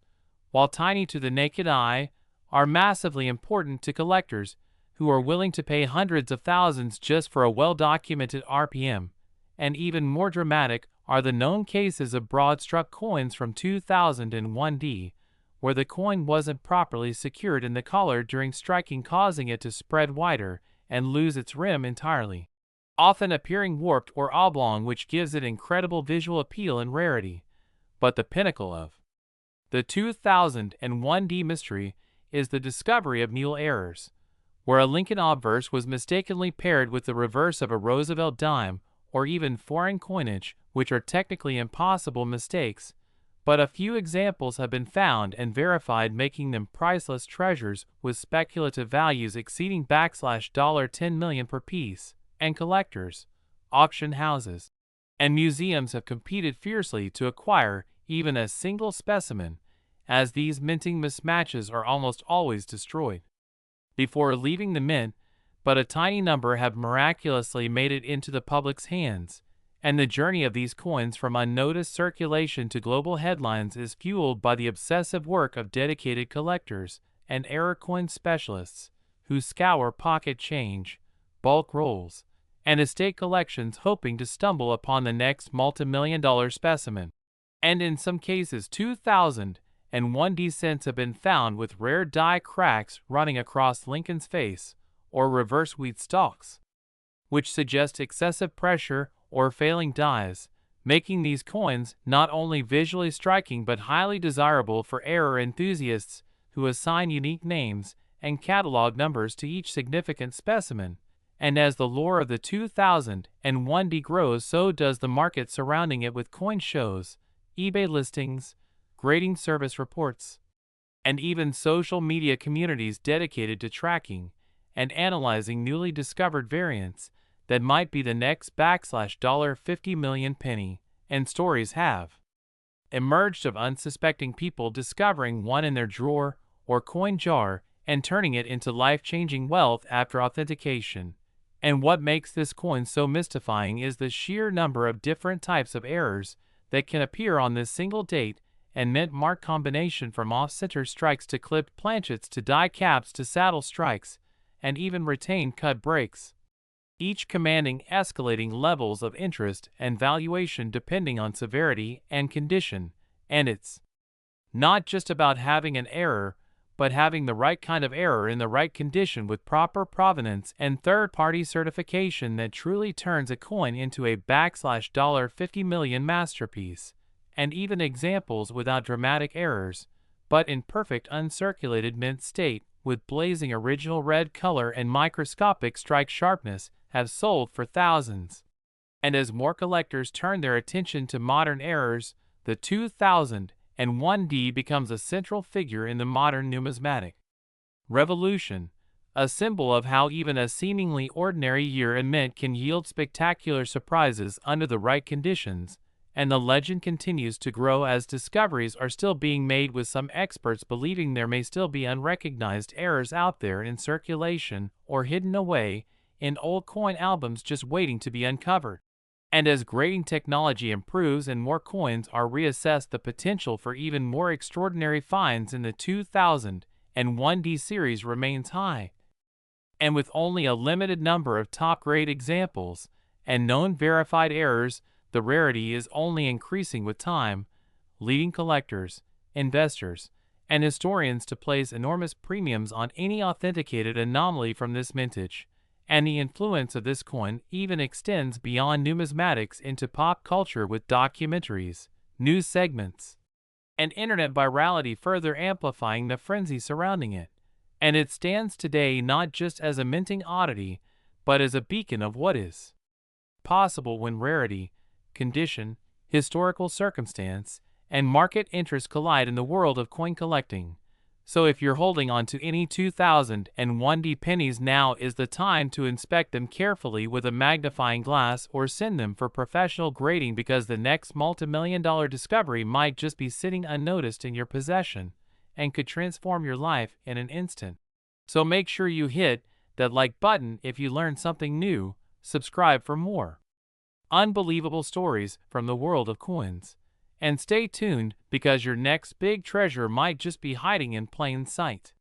while tiny to the naked eye, are massively important to collectors who are willing to pay hundreds of thousands just for a well-documented RPM. And even more dramatic are the known cases of broad-struck coins from 2001, where the coin wasn't properly secured in the collar during striking, causing it to spread wider and lose its rim entirely, often appearing warped or oblong, which gives it incredible visual appeal and rarity. But the pinnacle of the 2001 mystery is the discovery of mule errors, where a Lincoln obverse was mistakenly paired with the reverse of a Roosevelt dime, or even foreign coinage, which are technically impossible mistakes, but a few examples have been found and verified, making them priceless treasures with speculative values exceeding $10 million per piece. And collectors, auction houses, and museums have competed fiercely to acquire even a single specimen, as these minting mismatches are almost always destroyed before leaving the mint, but a tiny number have miraculously made it into the public's hands. And the journey of these coins from unnoticed circulation to global headlines is fueled by the obsessive work of dedicated collectors and error coin specialists who scour pocket change, bulk rolls, and estate collections, hoping to stumble upon the next multi-million-dollar specimen. And in some cases, 2001 descents have been found with rare die cracks running across Lincoln's face or reverse wheat stalks, which suggest excessive pressure or failing dies, making these coins not only visually striking but highly desirable for error enthusiasts who assign unique names and catalog numbers to each significant specimen. And as the lore of the 2001 grows, so does the market surrounding it, with coin shows, eBay listings, grading service reports, and even social media communities dedicated to tracking and analyzing newly discovered variants that might be the next $50 million penny, and stories have emerged of unsuspecting people discovering one in their drawer or coin jar and turning it into life-changing wealth after authentication. And what makes this coin so mystifying is the sheer number of different types of errors that can appear on this single date and mint mark combination, from off-center strikes to clipped planchets to die caps to saddle strikes, and even retained cut breaks, each commanding escalating levels of interest and valuation depending on severity and condition. And it's not just about having an error, but having the right kind of error in the right condition with proper provenance and third-party certification that truly turns a coin into a $50 million masterpiece. And even examples without dramatic errors, but in perfect uncirculated mint state, with blazing original red color and microscopic strike sharpness, have sold for thousands. And as more collectors turn their attention to modern errors, the 2001D becomes a central figure in the modern numismatic revolution, a symbol of how even a seemingly ordinary year in mint can yield spectacular surprises under the right conditions. And the legend continues to grow as discoveries are still being made, with some experts believing there may still be unrecognized errors out there in circulation or hidden away in old coin albums just waiting to be uncovered. And as grading technology improves and more coins are reassessed, the potential for even more extraordinary finds in the 2001D series remains high. And with only a limited number of top-grade examples and known verified errors, the rarity is only increasing with time, leading collectors, investors, and historians to place enormous premiums on any authenticated anomaly from this mintage. And the influence of this coin even extends beyond numismatics into pop culture, with documentaries, news segments, and internet virality further amplifying the frenzy surrounding it. And it stands today not just as a minting oddity, but as a beacon of what is possible when rarity, condition, historical circumstance, and market interest collide in the world of coin collecting. So if you're holding on to any 2001D pennies, now is the time to inspect them carefully with a magnifying glass or send them for professional grading, because the next multi-million-dollar discovery might just be sitting unnoticed in your possession and could transform your life in an instant. So make sure you hit that like button if you learned something new, subscribe for more unbelievable stories from the world of coins, and stay tuned because your next big treasure might just be hiding in plain sight.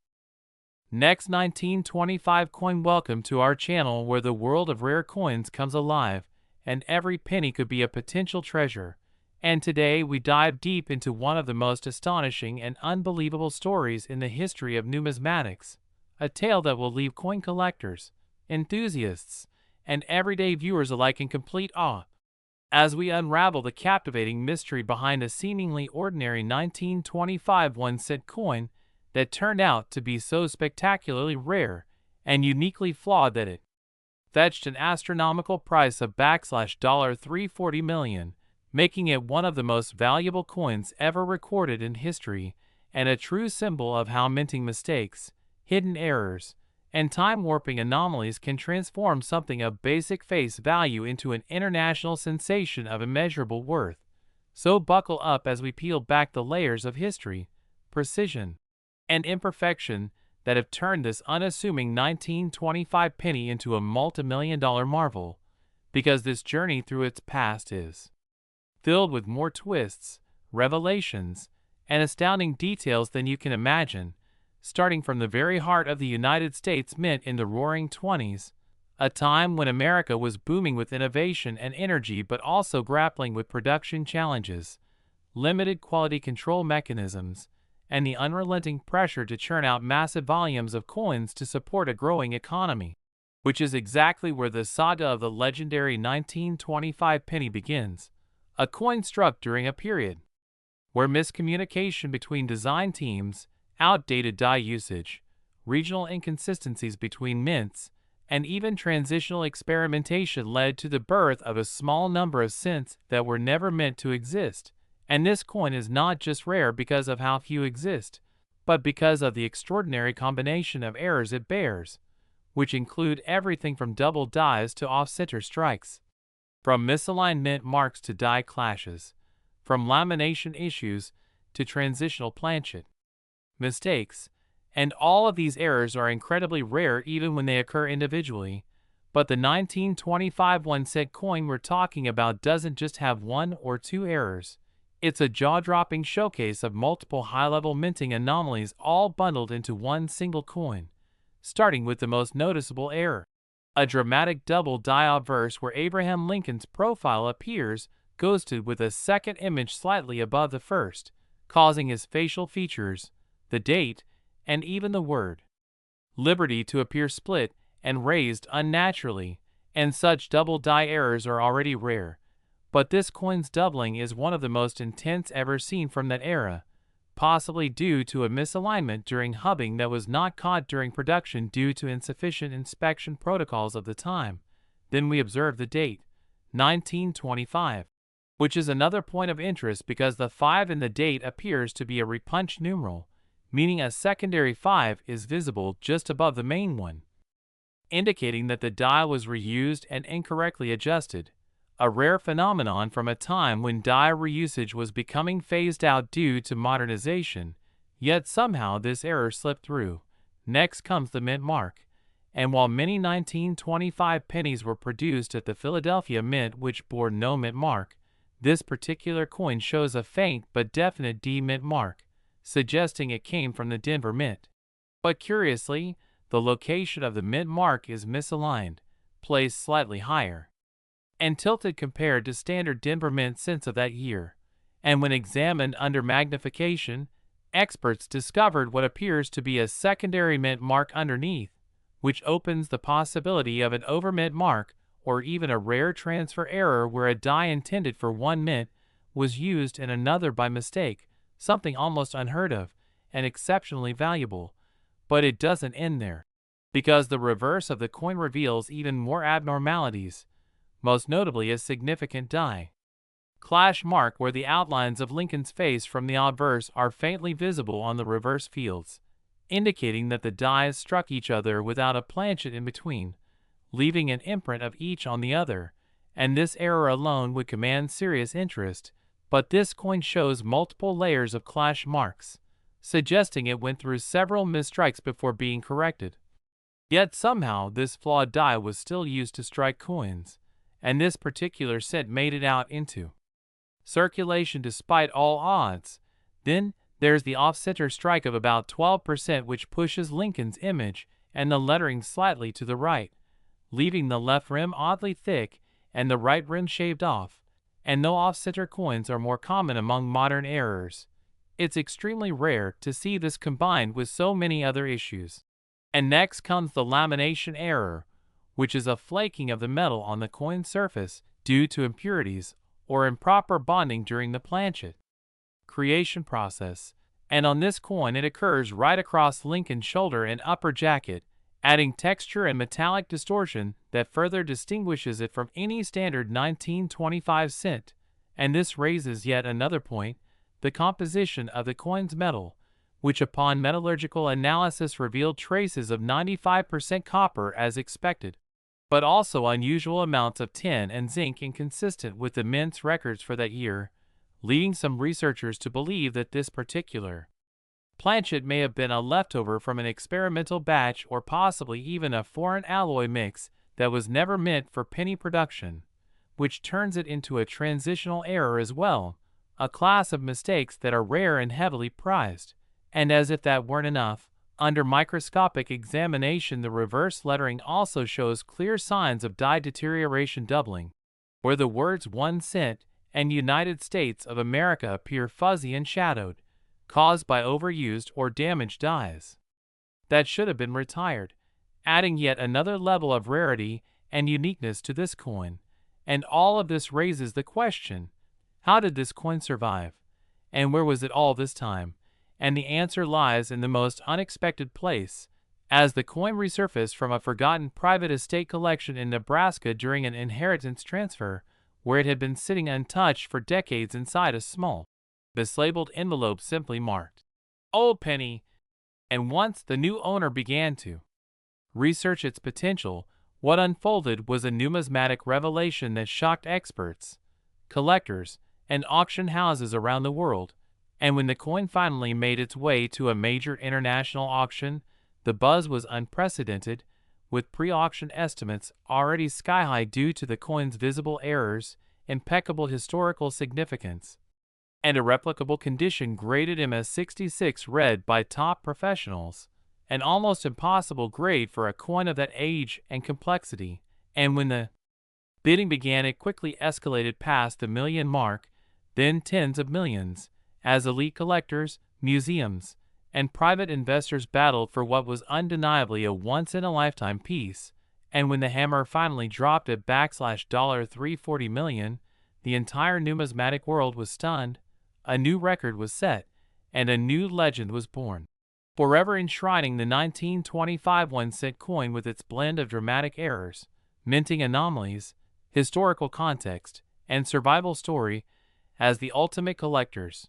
Next 1925 coin. Welcome to our channel, where the world of rare coins comes alive and every penny could be a potential treasure. And today we dive deep into one of the most astonishing and unbelievable stories in the history of numismatics, a tale that will leave coin collectors, enthusiasts, and everyday viewers alike in complete awe, as we unravel the captivating mystery behind a seemingly ordinary 1925 1-cent coin that turned out to be so spectacularly rare and uniquely flawed that it fetched an astronomical price of $340 million, making it one of the most valuable coins ever recorded in history, and a true symbol of how minting mistakes, hidden errors, and time-warping anomalies can transform something of basic face value into an international sensation of immeasurable worth. So buckle up as we peel back the layers of history, precision, and imperfection that have turned this unassuming 1925 penny into a multi-million-dollar marvel, because this journey through its past is filled with more twists, revelations, and astounding details than you can imagine. Starting from the very heart of the United States Mint in the Roaring '20s, a time when America was booming with innovation and energy but also grappling with production challenges, limited quality control mechanisms, and the unrelenting pressure to churn out massive volumes of coins to support a growing economy, which is exactly where the saga of the legendary 1925 penny begins, a coin struck during a period where miscommunication between design teams, outdated die usage, regional inconsistencies between mints, and even transitional experimentation led to the birth of a small number of cents that were never meant to exist. And this coin is not just rare because of how few exist, but because of the extraordinary combination of errors it bears, which include everything from double dies to off-center strikes, from misaligned mint marks to die clashes, from lamination issues to transitional planchet mistakes, and all of these errors are incredibly rare even when they occur individually. But the 1925 1-cent coin we're talking about doesn't just have one or two errors. It's a jaw-dropping showcase of multiple high-level minting anomalies all bundled into one single coin, starting with the most noticeable error. A dramatic double die obverse where Abraham Lincoln's profile appears ghosted with a second image slightly above the first, causing his facial features, the date, and even the word Liberty to appear split and raised unnaturally, and such double die errors are already rare. But this coin's doubling is one of the most intense ever seen from that era, possibly due to a misalignment during hubbing that was not caught during production due to insufficient inspection protocols of the time. Then we observe the date, 1925, which is another point of interest because the 5 in the date appears to be a repunched numeral, meaning a secondary 5 is visible just above the main one, indicating that the die was reused and incorrectly adjusted, a rare phenomenon from a time when die reusage was becoming phased out due to modernization, yet somehow this error slipped through. Next comes the mint mark, and while many 1925 pennies were produced at the Philadelphia Mint which bore no mint mark, this particular coin shows a faint but definite D mint mark, suggesting it came from the Denver Mint. But curiously, the location of the mint mark is misaligned, placed slightly higher, and tilted compared to standard Denver Mint cents of that year. And when examined under magnification, experts discovered what appears to be a secondary mint mark underneath, which opens the possibility of an over-mint mark or even a rare transfer error where a die intended for one mint was used in another by mistake, something almost unheard of and exceptionally valuable. But it doesn't end there, because the reverse of the coin reveals even more abnormalities, most notably a significant die clash mark where the outlines of Lincoln's face from the obverse are faintly visible on the reverse fields, indicating that the dies struck each other without a planchet in between, leaving an imprint of each on the other, and this error alone would command serious interest. But this coin shows multiple layers of clash marks, suggesting it went through several misstrikes before being corrected. Yet somehow this flawed die was still used to strike coins, and this particular set made it out into circulation despite all odds. Then there's the off-center strike of about 12% which pushes Lincoln's image and the lettering slightly to the right, leaving the left rim oddly thick and the right rim shaved off. And though off-center coins are more common among modern errors, it's extremely rare to see this combined with so many other issues. And next comes the lamination error, which is a flaking of the metal on the coin surface due to impurities or improper bonding during the planchet creation process. And on this coin it occurs right across Lincoln's shoulder and upper jacket, adding texture and metallic distortion that further distinguishes it from any standard 1925 cent. And this raises yet another point, the composition of the coin's metal, which upon metallurgical analysis revealed traces of 95% copper as expected, but also unusual amounts of tin and zinc inconsistent with the mint's records for that year, leading some researchers to believe that this particular planchet may have been a leftover from an experimental batch or possibly even a foreign alloy mix that was never meant for penny production, which turns it into a transitional error as well, a class of mistakes that are rare and heavily prized. And as if that weren't enough, under microscopic examination the reverse lettering also shows clear signs of die deterioration doubling, where the words 1 cent and United States of America appear fuzzy and shadowed, caused by overused or damaged dies that should have been retired, adding yet another level of rarity and uniqueness to this coin. And all of this raises the question, how did this coin survive? And where was it all this time? And the answer lies in the most unexpected place, as the coin resurfaced from a forgotten private estate collection in Nebraska during an inheritance transfer, where it had been sitting untouched for decades inside a small, mislabeled envelope simply marked "Old Penny," and once the new owner began to research its potential, what unfolded was a numismatic revelation that shocked experts, collectors, and auction houses around the world. And when the coin finally made its way to a major international auction, the buzz was unprecedented, with pre-auction estimates already sky-high due to the coin's visible errors, impeccable historical significance, and a replicable condition graded MS66 red by top professionals, an almost impossible grade for a coin of that age and complexity. And when the bidding began, it quickly escalated past the million mark, then tens of millions, as elite collectors, museums, and private investors battled for what was undeniably a once-in-a-lifetime piece. And when the hammer finally dropped at $340 million, the entire numismatic world was stunned. A new record was set, and a new legend was born, forever enshrining the 1925 1-cent coin with its blend of dramatic errors, minting anomalies, historical context, and survival story as the ultimate collector's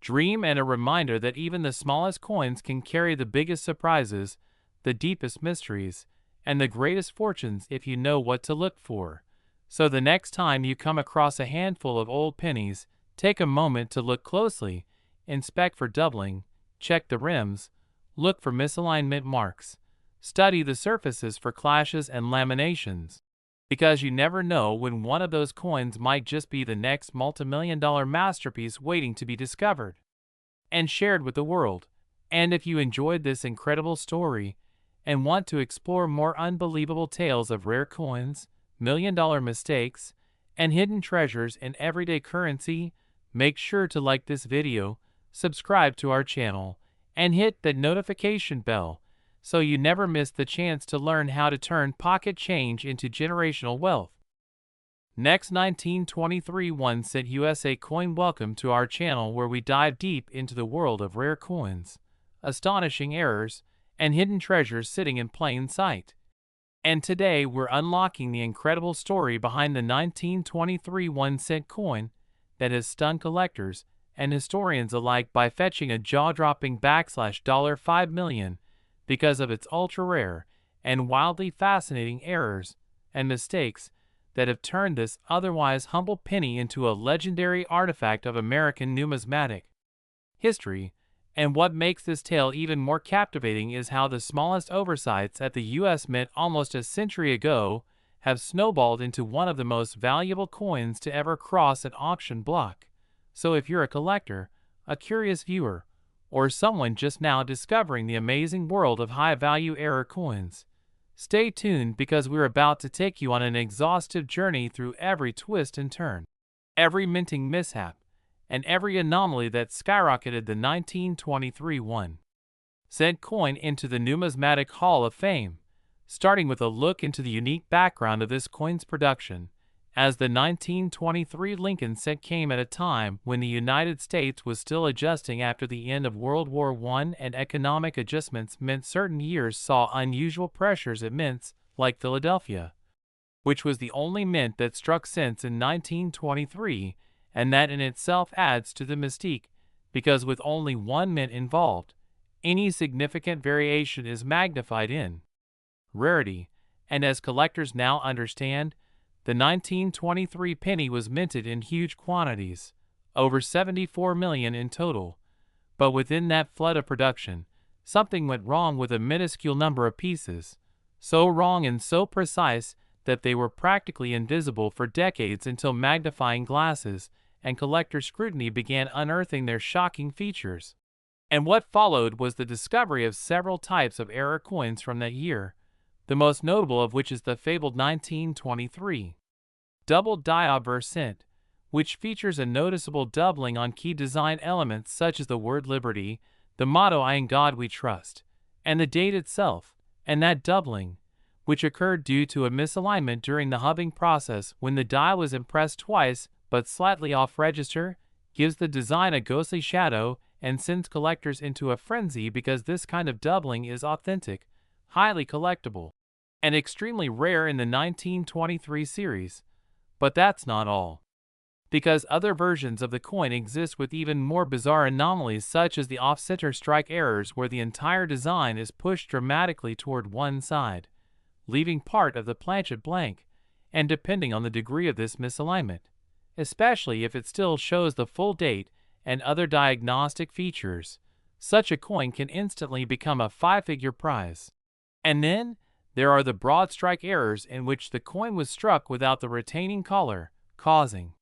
dream, and a reminder that even the smallest coins can carry the biggest surprises, the deepest mysteries, and the greatest fortunes if you know what to look for. So the next time you come across a handful of old pennies, take a moment to look closely, inspect for doubling, check the rims, look for misalignment marks, study the surfaces for clashes and laminations, because you never know when one of those coins might just be the next multimillion-dollar masterpiece waiting to be discovered and shared with the world. And if you enjoyed this incredible story and want to explore more unbelievable tales of rare coins, million-dollar mistakes, and hidden treasures in everyday currency, make sure to like this video, subscribe to our channel, and hit that notification bell so you never miss the chance to learn how to turn pocket change into generational wealth. Next, 1923 1-cent USA coin. Welcome to our channel where we dive deep into the world of rare coins, astonishing errors, and hidden treasures sitting in plain sight. And today we're unlocking the incredible story behind the 1923 1-cent coin that has stunned collectors and historians alike by fetching a jaw-dropping $5 million because of its ultra-rare and wildly fascinating errors and mistakes that have turned this otherwise humble penny into a legendary artifact of American numismatic history. And what makes this tale even more captivating is how the smallest oversights at the U.S. Mint almost a century ago have snowballed into one of the most valuable coins to ever cross an auction block. So if you're a collector, a curious viewer, or someone just now discovering the amazing world of high-value error coins, stay tuned because we're about to take you on an exhaustive journey through every twist and turn, every minting mishap, and every anomaly that skyrocketed the 1923 1-cent coin into the Numismatic Hall of Fame, starting with a look into the unique background of this coin's production, as the 1923 Lincoln cent came at a time when the United States was still adjusting after the end of World War I, and economic adjustments meant certain years saw unusual pressures at mints like Philadelphia, which was the only mint that struck cents in 1923, and that in itself adds to the mystique, because with only one mint involved, any significant variation is magnified in rarity. And as collectors now understand, the 1923 penny was minted in huge quantities, over 74 million in total. But within that flood of production, something went wrong with a minuscule number of pieces, so wrong and so precise that they were practically invisible for decades until magnifying glasses and collector scrutiny began unearthing their shocking features. And what followed was the discovery of several types of error coins from that year, the most notable of which is the fabled 1923 double die cent, which features a noticeable doubling on key design elements such as the word liberty, the motto "I in God we trust," and the date itself. And that doubling, which occurred due to a misalignment during the hubbing process when the die was impressed twice but slightly off register, gives the design a ghostly shadow and sends collectors into a frenzy because this kind of doubling is authentic, highly collectible, and extremely rare in the 1923 series. But that's not all. because other versions of the coin exist with even more bizarre anomalies such as the off-center strike errors where the entire design is pushed dramatically toward one side, leaving part of the planchet blank, and depending on the degree of this misalignment, especially if it still shows the full date and other diagnostic features, such a coin can instantly become a five-figure prize. And then, there are the broad strike errors in which the coin was struck without the retaining collar, causing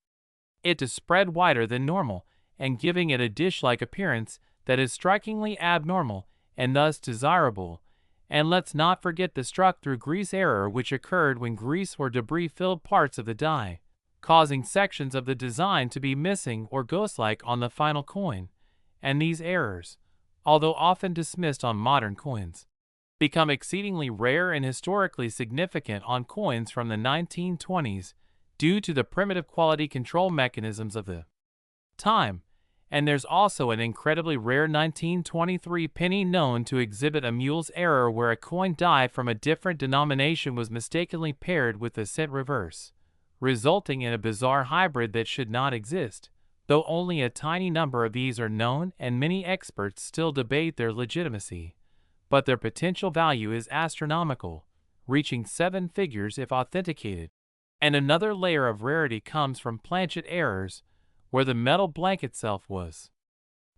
it to spread wider than normal and giving it a dish-like appearance that is strikingly abnormal and thus desirable. And let's not forget the struck-through grease error which occurred when grease or debris filled parts of the die, causing sections of the design to be missing or ghost-like on the final coin. And these errors, although often dismissed on modern coins, become exceedingly rare and historically significant on coins from the 1920s due to the primitive quality control mechanisms of the time. And there's also an incredibly rare 1923 penny known to exhibit a mule's error where a coin die from a different denomination was mistakenly paired with the cent reverse, resulting in a bizarre hybrid that should not exist, though only a tiny number of these are known and many experts still debate their legitimacy. But their potential value is astronomical, reaching seven figures if authenticated. And another layer of rarity comes from planchet errors, where the metal blank itself was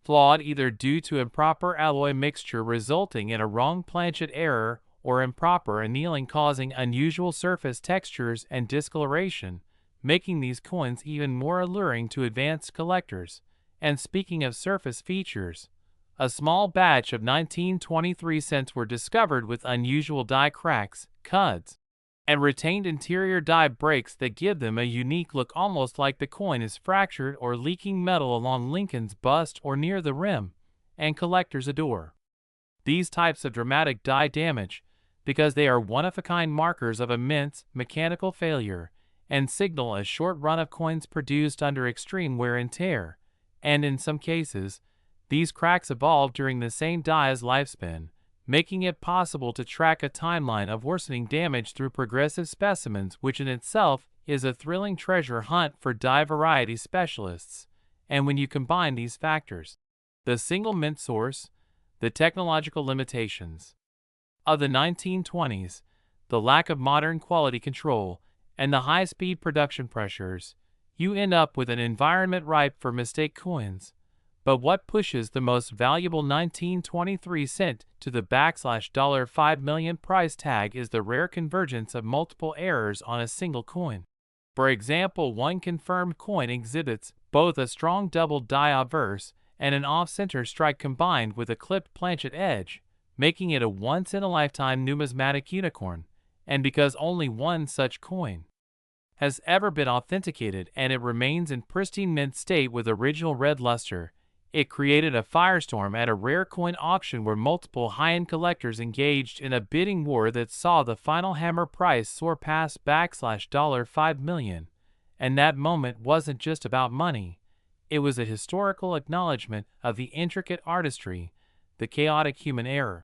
flawed either due to improper alloy mixture resulting in a wrong planchet error or improper annealing causing unusual surface textures and discoloration, making these coins even more alluring to advanced collectors. And speaking of surface features, a small batch of 1923 cents were discovered with unusual die cracks, cuds, and retained interior die breaks that give them a unique look almost like the coin is fractured or leaking metal along Lincoln's bust or near the rim, and collectors adore these types of dramatic die damage because they are one-of-a-kind markers of immense mechanical failure and signal a short run of coins produced under extreme wear and tear, and in some cases, these cracks evolved during the same die's lifespan, making it possible to track a timeline of worsening damage through progressive specimens, which in itself is a thrilling treasure hunt for die variety specialists. And when you combine these factors, the single mint source, the technological limitations of the 1920s, the lack of modern quality control, and the high-speed production pressures, you end up with an environment ripe for mistake coins. But what pushes the most valuable 1923 cent to the $5 million price tag is the rare convergence of multiple errors on a single coin. For example, one confirmed coin exhibits both a strong double die obverse and an off-center strike combined with a clipped planchet edge, making it a once-in-a-lifetime numismatic unicorn. And because only one such coin has ever been authenticated and it remains in pristine mint state with original red luster, it created a firestorm at a rare coin auction where multiple high-end collectors engaged in a bidding war that saw the final hammer price soar past $5 million. And that moment wasn't just about money. It was a historical acknowledgement of the intricate artistry, the chaotic human error,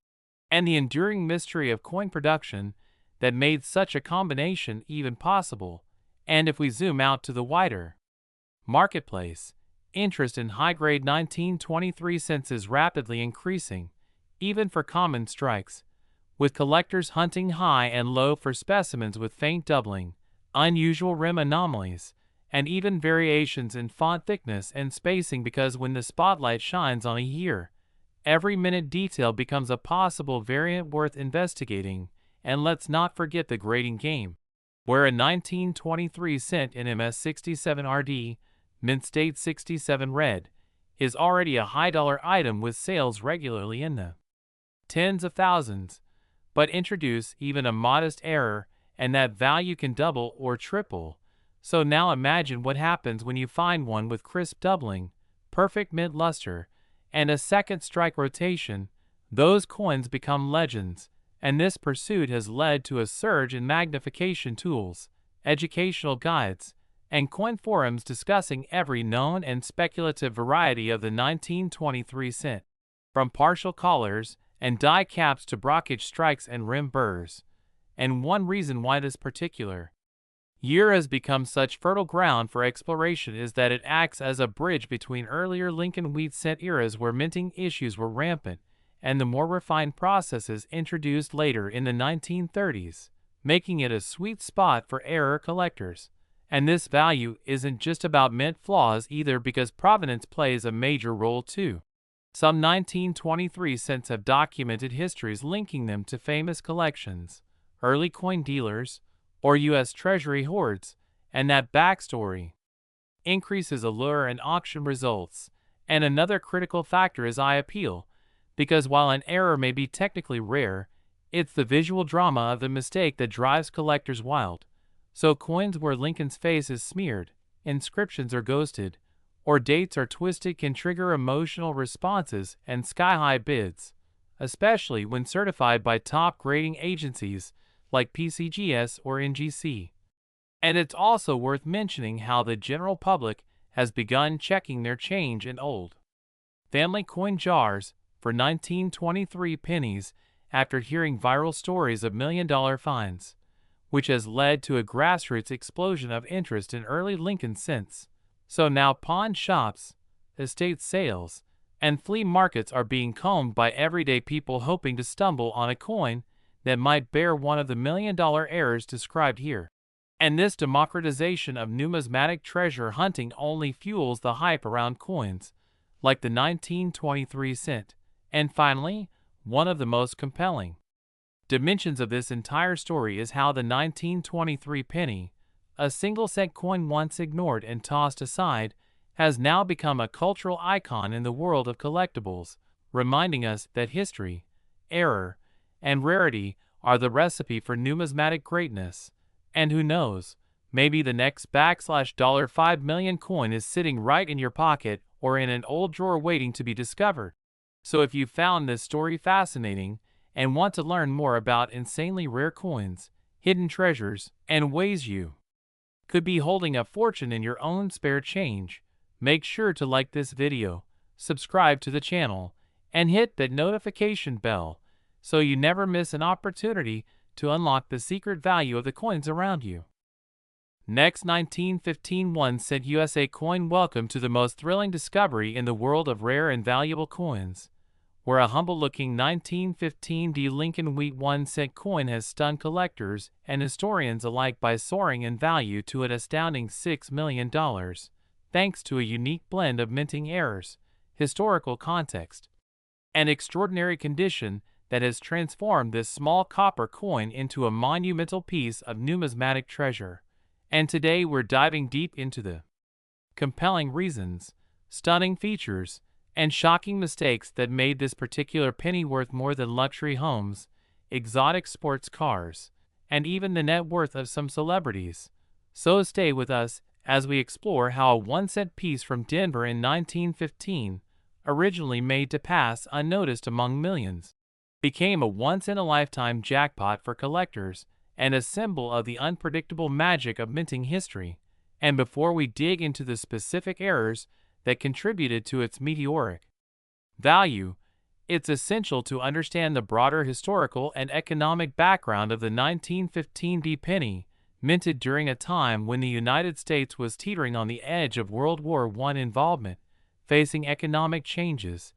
and the enduring mystery of coin production that made such a combination even possible. And if we zoom out to the wider marketplace, interest in high-grade 1923 cents is rapidly increasing, even for common strikes, with collectors hunting high and low for specimens with faint doubling, unusual rim anomalies, and even variations in font thickness and spacing because when the spotlight shines on a year, every minute detail becomes a possible variant worth investigating. And let's not forget the grading game, where a 1923 cent NMS 67 RD mint state 67 red, is already a high-dollar item with sales regularly in the tens of thousands, but introduce even a modest error and that value can double or triple. So now imagine what happens when you find one with crisp doubling, perfect mint luster, and a second strike rotation. Those coins become legends, and this pursuit has led to a surge in magnification tools, educational guides, and coin forums discussing every known and speculative variety of the 1923 cent, from partial collars and die caps to brockage strikes and rim burrs. And one reason why this particular Year has become such fertile ground for exploration is that it acts as a bridge between earlier Lincoln wheat cent eras where minting issues were rampant and the more refined processes introduced later in the 1930s, making it a sweet spot for error collectors. And this value isn't just about mint flaws either because provenance plays a major role too. Some 1923 cents have documented histories linking them to famous collections, early coin dealers, or U.S. Treasury hoards, and that backstory increases allure and auction results. And another critical factor is eye appeal, because while an error may be technically rare, it's the visual drama of the mistake that drives collectors wild. So coins where Lincoln's face is smeared, inscriptions are ghosted, or dates are twisted can trigger emotional responses and sky-high bids, especially when certified by top grading agencies like PCGS or NGC. And it's also worth mentioning how the general public has begun checking their change in old family coin jars for 1923 pennies after hearing viral stories of million-dollar finds, which has led to a grassroots explosion of interest in early Lincoln cents. So now pawn shops, estate sales, and flea markets are being combed by everyday people hoping to stumble on a coin that might bear one of the million-dollar errors described here. And this democratization of numismatic treasure hunting only fuels the hype around coins, like the 1923 cent. And finally, one of the most compelling dimensions of this entire story is how the 1923 penny, a single cent coin once ignored and tossed aside, has now become a cultural icon in the world of collectibles, reminding us that history, error, and rarity are the recipe for numismatic greatness. And who knows, maybe the next $5 million coin is sitting right in your pocket or in an old drawer waiting to be discovered. So if you found this story fascinating and want to learn more about insanely rare coins, hidden treasures, and ways you could be holding a fortune in your own spare change, make sure to like this video, subscribe to the channel, and hit that notification bell so you never miss an opportunity to unlock the secret value of the coins around you. Next, 1915 1-cent USA coin. Welcome to the most thrilling discovery in the world of rare and valuable coins, where a humble-looking 1915 D Lincoln wheat 1-cent coin has stunned collectors and historians alike by soaring in value to an astounding $6 million, thanks to a unique blend of minting errors, historical context, and extraordinary condition that has transformed this small copper coin into a monumental piece of numismatic treasure. And today we're diving deep into the compelling reasons, stunning features, and shocking mistakes that made this particular penny worth more than luxury homes, exotic sports cars, and even the net worth of some celebrities. So stay with us as we explore how a 1-cent piece from Denver in 1915, originally made to pass unnoticed among millions, became a once-in-a-lifetime jackpot for collectors and a symbol of the unpredictable magic of minting history. And before we dig into the specific errors that contributed to its meteoric value, it's essential to understand the broader historical and economic background of the 1915 D penny, minted during a time when the United States was teetering on the edge of World War I involvement, facing economic changes,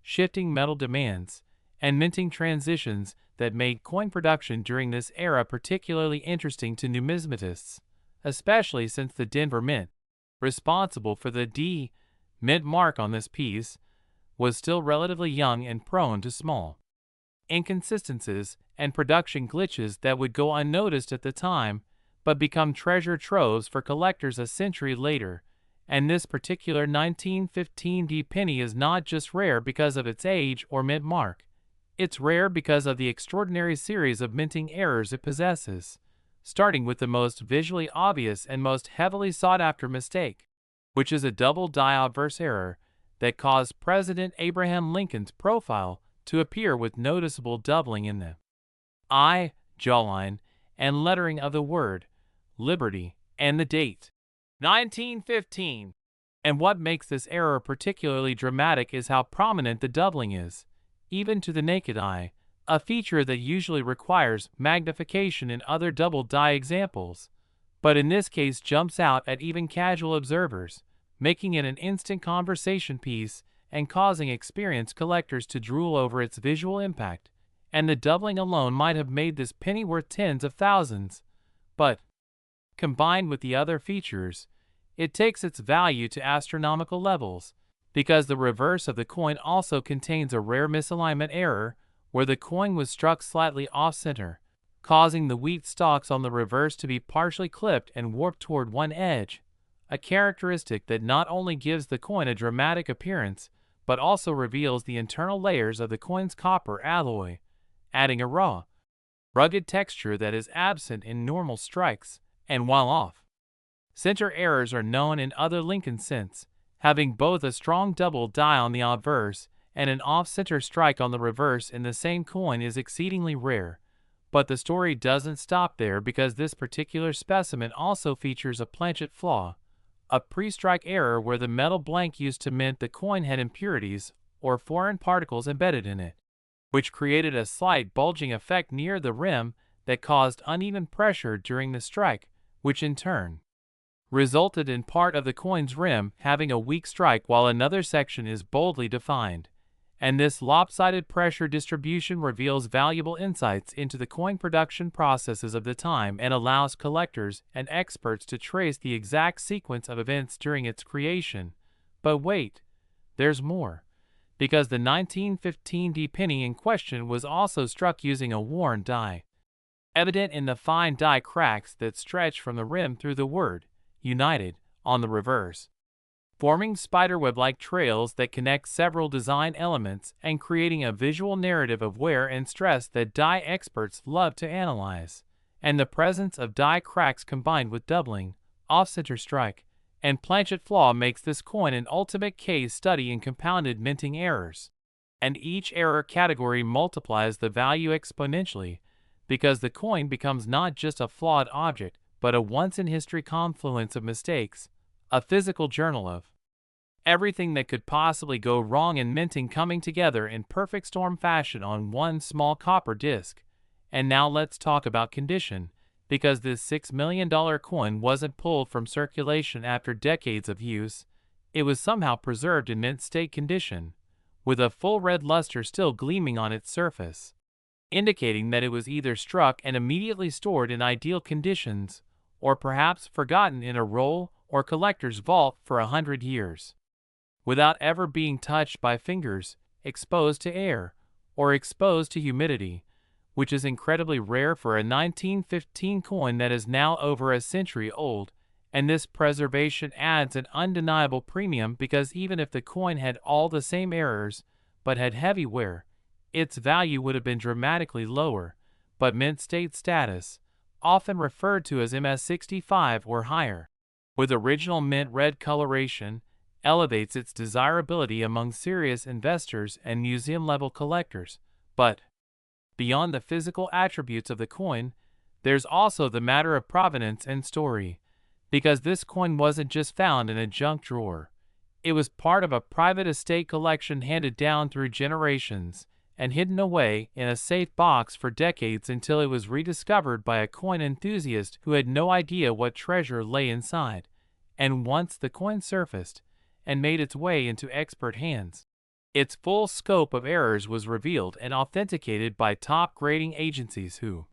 shifting metal demands, and minting transitions that made coin production during this era particularly interesting to numismatists, especially since the Denver Mint, responsible for the D mint mark on this piece, was still relatively young and prone to small inconsistencies and production glitches that would go unnoticed at the time but become treasure troves for collectors a century later. And this particular 1915 D penny is not just rare because of its age or mint mark. It's rare because of the extraordinary series of minting errors it possesses, starting with the most visually obvious and most heavily sought-after mistake, which is a double die obverse error that caused President Abraham Lincoln's profile to appear with noticeable doubling in the eye, jawline, and lettering of the word liberty and the date 1915. And what makes this error particularly dramatic is how prominent the doubling is, even to the naked eye, a feature that usually requires magnification in other double die examples. but in this case jumps out at even casual observers, making it an instant conversation piece and causing experienced collectors to drool over its visual impact. And the doubling alone might have made this penny worth tens of thousands. But, combined with the other features, it takes its value to astronomical levels, because the reverse of the coin also contains a rare misalignment error where the coin was struck slightly off-center, causing the wheat stalks on the reverse to be partially clipped and warped toward one edge, a characteristic that not only gives the coin a dramatic appearance, but also reveals the internal layers of the coin's copper alloy, adding a raw, rugged texture that is absent in normal strikes. And while off-center errors are known in other Lincoln cents, having both a strong double die on the obverse and an off-center strike on the reverse in the same coin is exceedingly rare. But the story doesn't stop there, because this particular specimen also features a planchet flaw, a pre-strike error where the metal blank used to mint the coin had impurities or foreign particles embedded in it, which created a slight bulging effect near the rim that caused uneven pressure during the strike, which in turn resulted in part of the coin's rim having a weak strike while another section is boldly defined. And this lopsided pressure distribution reveals valuable insights into the coin production processes of the time and allows collectors and experts to trace the exact sequence of events during its creation. But wait, there's more. Because the 1915 D penny in question was also struck using a worn die, evident in the fine die cracks that stretch from the rim through the word United on the reverse, forming spiderweb-like trails that connect several design elements and creating a visual narrative of wear and stress that die experts love to analyze. And the presence of die cracks combined with doubling, off-center strike, and planchet flaw makes this coin an ultimate case study in compounded minting errors. And each error category multiplies the value exponentially, because the coin becomes not just a flawed object, but a once-in-history confluence of mistakes, a physical journal of everything that could possibly go wrong in minting coming together in perfect storm fashion on one small copper disc. And now let's talk about condition, because this $6 million coin wasn't pulled from circulation after decades of use. It was somehow preserved in mint state condition, with a full red luster still gleaming on its surface, indicating that it was either struck and immediately stored in ideal conditions, or perhaps forgotten in a roll or collector's vault for 100 years, without ever being touched by fingers, exposed to air, or exposed to humidity, which is incredibly rare for a 1915 coin that is now over a century old. And this preservation adds an undeniable premium, because even if the coin had all the same errors but had heavy wear, its value would have been dramatically lower. But mint state status, often referred to as MS65 or higher, with original mint red coloration, elevates its desirability among serious investors and museum-level collectors. But beyond the physical attributes of the coin, there's also the matter of provenance and story, because this coin wasn't just found in a junk drawer. It was part of a private estate collection handed down through generations and hidden away in a safe box for decades until it was rediscovered by a coin enthusiast who had no idea what treasure lay inside. And once the coin surfaced and made its way into expert hands, its full scope of errors was revealed and authenticated by top grading agencies who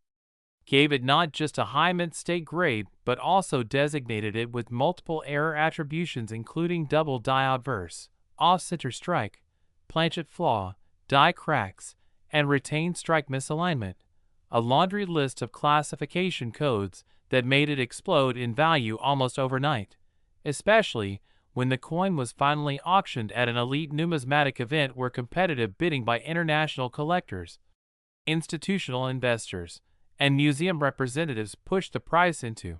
gave it not just a high mint state grade, but also designated it with multiple error attributions including double die obverse, off-center strike, planchet flaw, die cracks, and retained strike misalignment, a laundry list of classification codes that made it explode in value almost overnight, especially when the coin was finally auctioned at an elite numismatic event where competitive bidding by international collectors, institutional investors, and museum representatives pushed the price into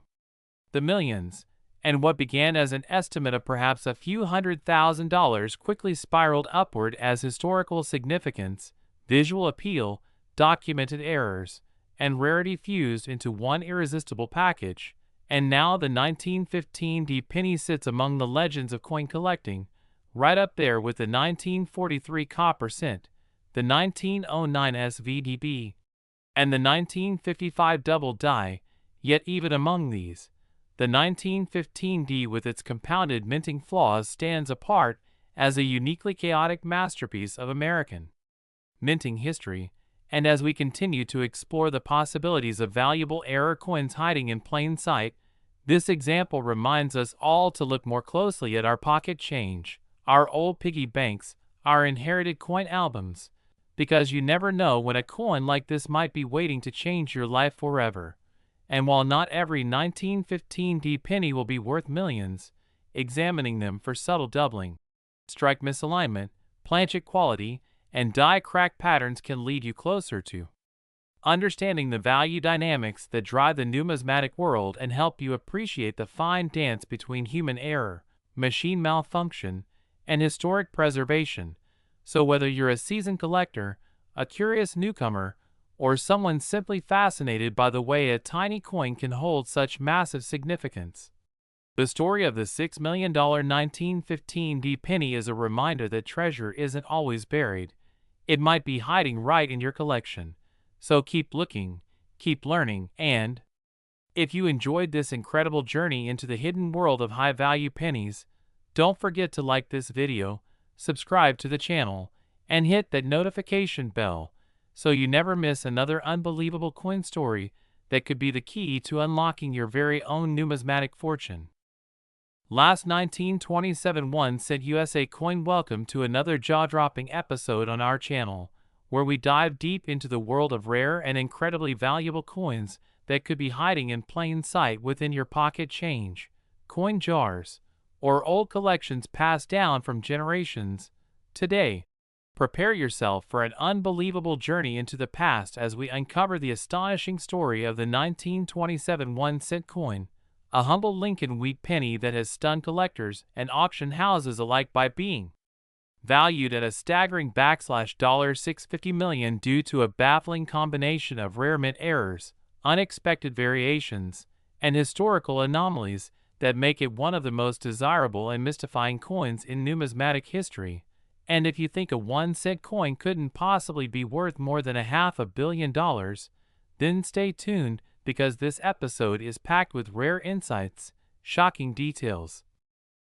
the millions. And what began as an estimate of perhaps a few $100,000 quickly spiraled upward as historical significance, visual appeal, documented errors, and rarity fused into one irresistible package. And now the 1915 D penny sits among the legends of coin collecting, right up there with the 1943 copper cent, the 1909 SVDB, and the 1955 double die. Yet even among these, the 1915D with its compounded minting flaws stands apart as a uniquely chaotic masterpiece of American minting history, and as we continue to explore the possibilities of valuable error coins hiding in plain sight, this example reminds us all to look more closely at our pocket change, our old piggy banks, our inherited coin albums, because you never know when a coin like this might be waiting to change your life forever. And while not every 1915D penny will be worth millions, examining them for subtle doubling, strike misalignment, planchet quality, and die crack patterns can lead you closer to understanding the value dynamics that drive the numismatic world and help you appreciate the fine dance between human error, machine malfunction, and historic preservation. So whether you're a seasoned collector, a curious newcomer, or someone simply fascinated by the way a tiny coin can hold such massive significance, the story of the $6 million 1915D penny is a reminder that treasure isn't always buried. It might be hiding right in your collection. So keep looking, keep learning, and if you enjoyed this incredible journey into the hidden world of high-value pennies, don't forget to like this video, subscribe to the channel, and hit that notification bell so you never miss another unbelievable coin story that could be the key to unlocking your very own numismatic fortune. Last 1927 1 cent USA coin. Welcome to another jaw-dropping episode on our channel, where we dive deep into the world of rare and incredibly valuable coins that could be hiding in plain sight within your pocket change, coin jars, or old collections passed down from generations. Today, prepare yourself for an unbelievable journey into the past as we uncover the astonishing story of the 1927 1 cent coin, a humble Lincoln wheat penny that has stunned collectors and auction houses alike by being valued at a staggering $650 million due to a baffling combination of rare mint errors, unexpected variations, and historical anomalies that make it one of the most desirable and mystifying coins in numismatic history. And if you think a 1 cent coin couldn't possibly be worth more than $500 million, then stay tuned, because this episode is packed with rare insights, shocking details,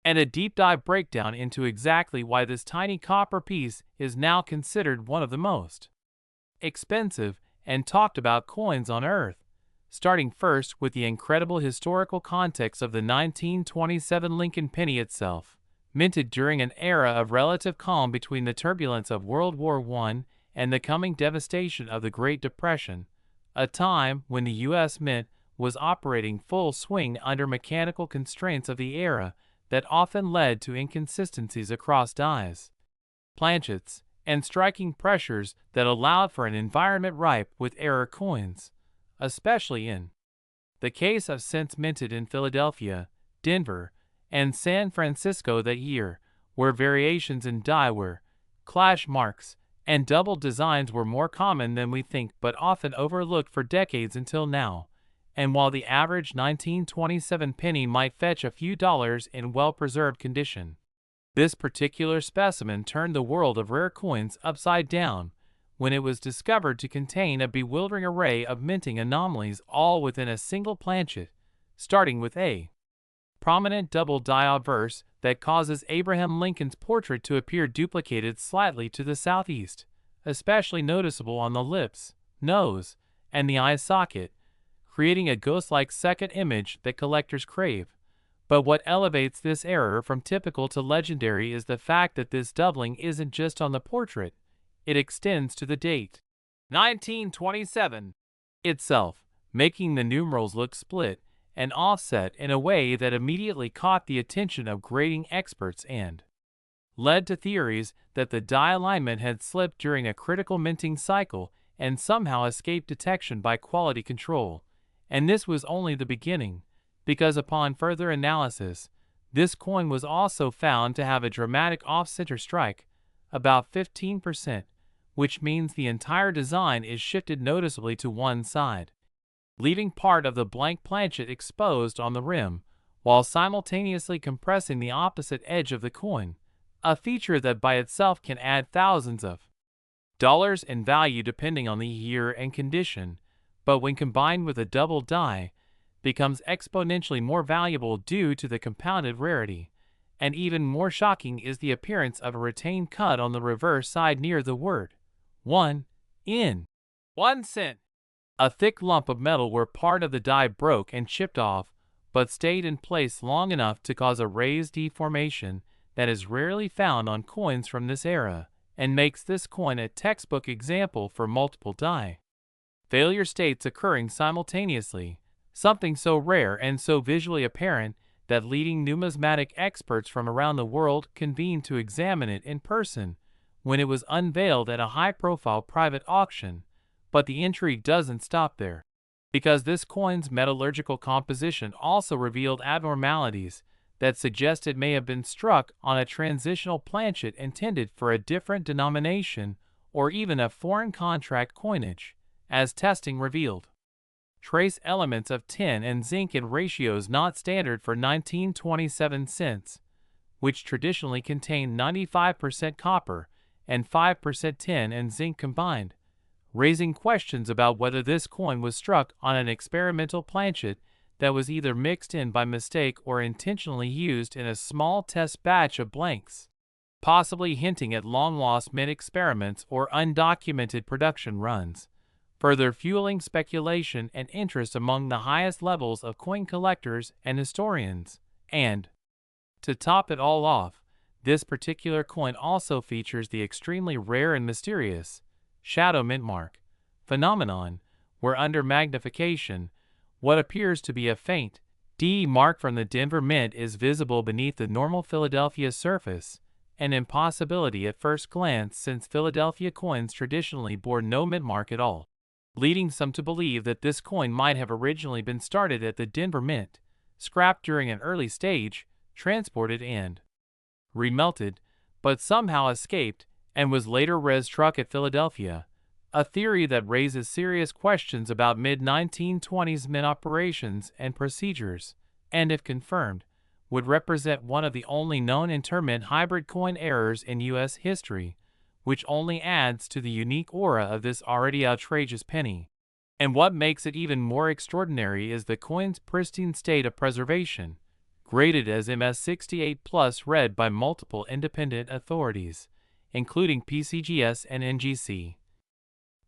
and a deep dive breakdown into exactly why this tiny copper piece is now considered one of the most expensive and talked about coins on Earth. Starting first with the incredible historical context of the 1927 Lincoln penny itself, minted during an era of relative calm between the turbulence of World War I and the coming devastation of the Great Depression, a time when the U.S. Mint was operating full swing under mechanical constraints of the era that often led to inconsistencies across dies, planchets, and striking pressures that allowed for an environment ripe with error coins, especially in the case of cents minted in Philadelphia, Denver, and San Francisco that year, where variations in die were, clash marks, and double designs were more common than we think but often overlooked for decades until now. And while the average 1927 penny might fetch a few dollars in well-preserved condition, this particular specimen turned the world of rare coins upside down when it was discovered to contain a bewildering array of minting anomalies all within a single planchet, starting with a prominent double die obverse that causes Abraham Lincoln's portrait to appear duplicated slightly to the southeast, especially noticeable on the lips, nose, and the eye socket, creating a ghost-like second image that collectors crave. But what elevates this error from typical to legendary is the fact that this doubling isn't just on the portrait, it extends to the date, 1927, itself, making the numerals look split and offset in a way that immediately caught the attention of grading experts and led to theories that the die alignment had slipped during a critical minting cycle and somehow escaped detection by quality control. And this was only the beginning, because upon further analysis, this coin was also found to have a dramatic off-center strike, about 15%, which means the entire design is shifted noticeably to one side, leaving part of the blank planchet exposed on the rim, while simultaneously compressing the opposite edge of the coin, a feature that by itself can add thousands of dollars in value depending on the year and condition. But when combined with a double die, becomes exponentially more valuable due to the compounded rarity. And even more shocking is the appearance of a retained cut on the reverse side near the word 1 in 1 cent. A thick lump of metal where part of the die broke and chipped off, but stayed in place long enough to cause a raised deformation that is rarely found on coins from this era, and makes this coin a textbook example for multiple die failure states occurring simultaneously, something so rare and so visually apparent that leading numismatic experts from around the world convened to examine it in person when it was unveiled at a high-profile private auction. But the intrigue doesn't stop there, because this coin's metallurgical composition also revealed abnormalities that suggest it may have been struck on a transitional planchet intended for a different denomination or even a foreign contract coinage, as testing revealed. Trace elements of tin and zinc in ratios not standard for 1927 cents, which traditionally contain 95% copper and 5% tin and zinc combined, raising questions about whether this coin was struck on an experimental planchet that was either mixed in by mistake or intentionally used in a small test batch of blanks, possibly hinting at long-lost mint experiments or undocumented production runs, further fueling speculation and interest among the highest levels of coin collectors and historians. And, to top it all off, this particular coin also features the extremely rare and mysterious shadow mint mark phenomenon, where under magnification, what appears to be a faint D mark from the Denver Mint is visible beneath the normal Philadelphia surface, an impossibility at first glance since Philadelphia coins traditionally bore no mint mark at all, leading some to believe that this coin might have originally been started at the Denver Mint, scrapped during an early stage, transported and remelted, but somehow escaped and was later res-struck at Philadelphia, a theory that raises serious questions about mid-1920s mint operations and procedures, and if confirmed, would represent one of the only known intermint hybrid coin errors in U.S. history, which only adds to the unique aura of this already outrageous penny. And what makes it even more extraordinary is the coin's pristine state of preservation, graded as MS68+ read by multiple independent authorities, including PCGS and NGC,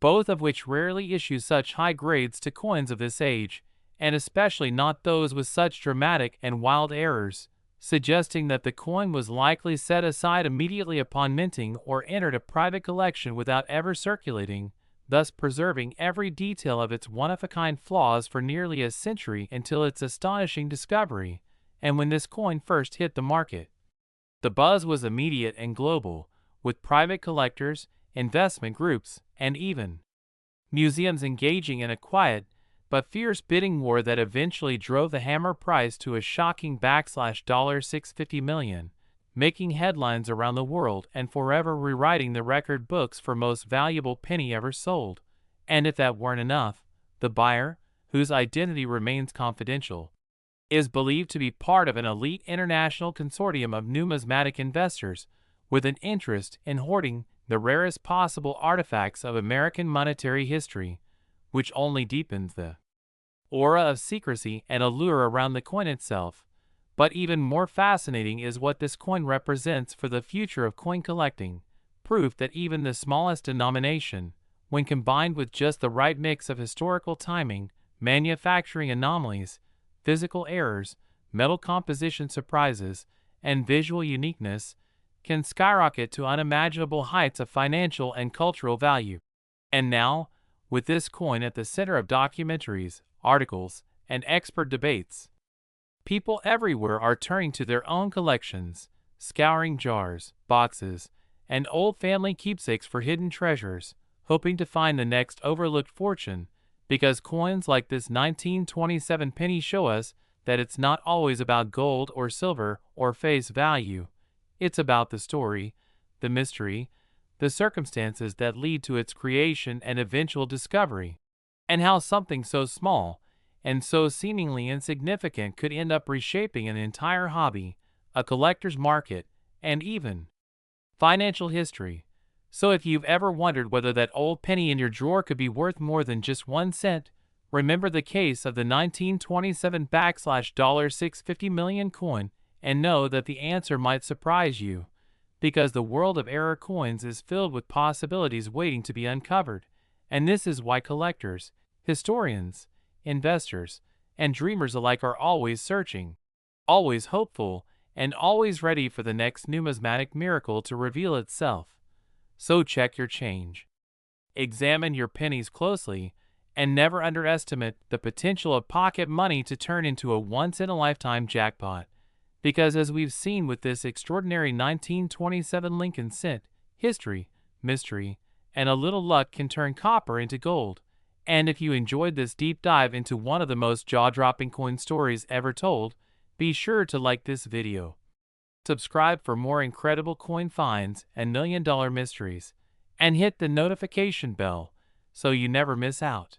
both of which rarely issue such high grades to coins of this age, and especially not those with such dramatic and wild errors, suggesting that the coin was likely set aside immediately upon minting or entered a private collection without ever circulating, thus preserving every detail of its one-of-a-kind flaws for nearly a century until its astonishing discovery. And when this coin first hit the market, the buzz was immediate and global, with private collectors, investment groups, and even museums engaging in a quiet but fierce bidding war that eventually drove the hammer price to a shocking $650 million, making headlines around the world and forever rewriting the record books for most valuable penny ever sold. And if that weren't enough, the buyer, whose identity remains confidential, is believed to be part of an elite international consortium of numismatic investors with an interest in hoarding the rarest possible artifacts of American monetary history, which only deepens the aura of secrecy and allure around the coin itself. But even more fascinating is what this coin represents for the future of coin collecting, proof that even the smallest denomination, when combined with just the right mix of historical timing, manufacturing anomalies, physical errors, metal composition surprises, and visual uniqueness, can skyrocket to unimaginable heights of financial and cultural value. And now, with this coin at the center of documentaries, articles, and expert debates, people everywhere are turning to their own collections, scouring jars, boxes, and old family keepsakes for hidden treasures, hoping to find the next overlooked fortune, because coins like this 1927 penny show us that it's not always about gold or silver or face value. It's about the story, the mystery, the circumstances that lead to its creation and eventual discovery, and how something so small and so seemingly insignificant could end up reshaping an entire hobby, a collector's market, and even financial history. So if you've ever wondered whether that old penny in your drawer could be worth more than just 1 cent, Remember the case of the 1927 $650 million coin and know that the answer might surprise you, because the world of error coins is filled with possibilities waiting to be uncovered, and this is why collectors, historians, investors, and dreamers alike are always searching, always hopeful, and always ready for the next numismatic miracle to reveal itself. So check your change. Examine your pennies closely, and never underestimate the potential of pocket money to turn into a once-in-a-lifetime jackpot. Because as we've seen with this extraordinary 1927 Lincoln cent, history, mystery, and a little luck can turn copper into gold. And if you enjoyed this deep dive into one of the most jaw-dropping coin stories ever told, be sure to like this video. Subscribe for more incredible coin finds and million-dollar mysteries, and hit the notification bell so you never miss out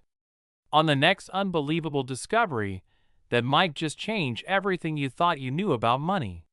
on the next unbelievable discovery that might just change everything you thought you knew about money.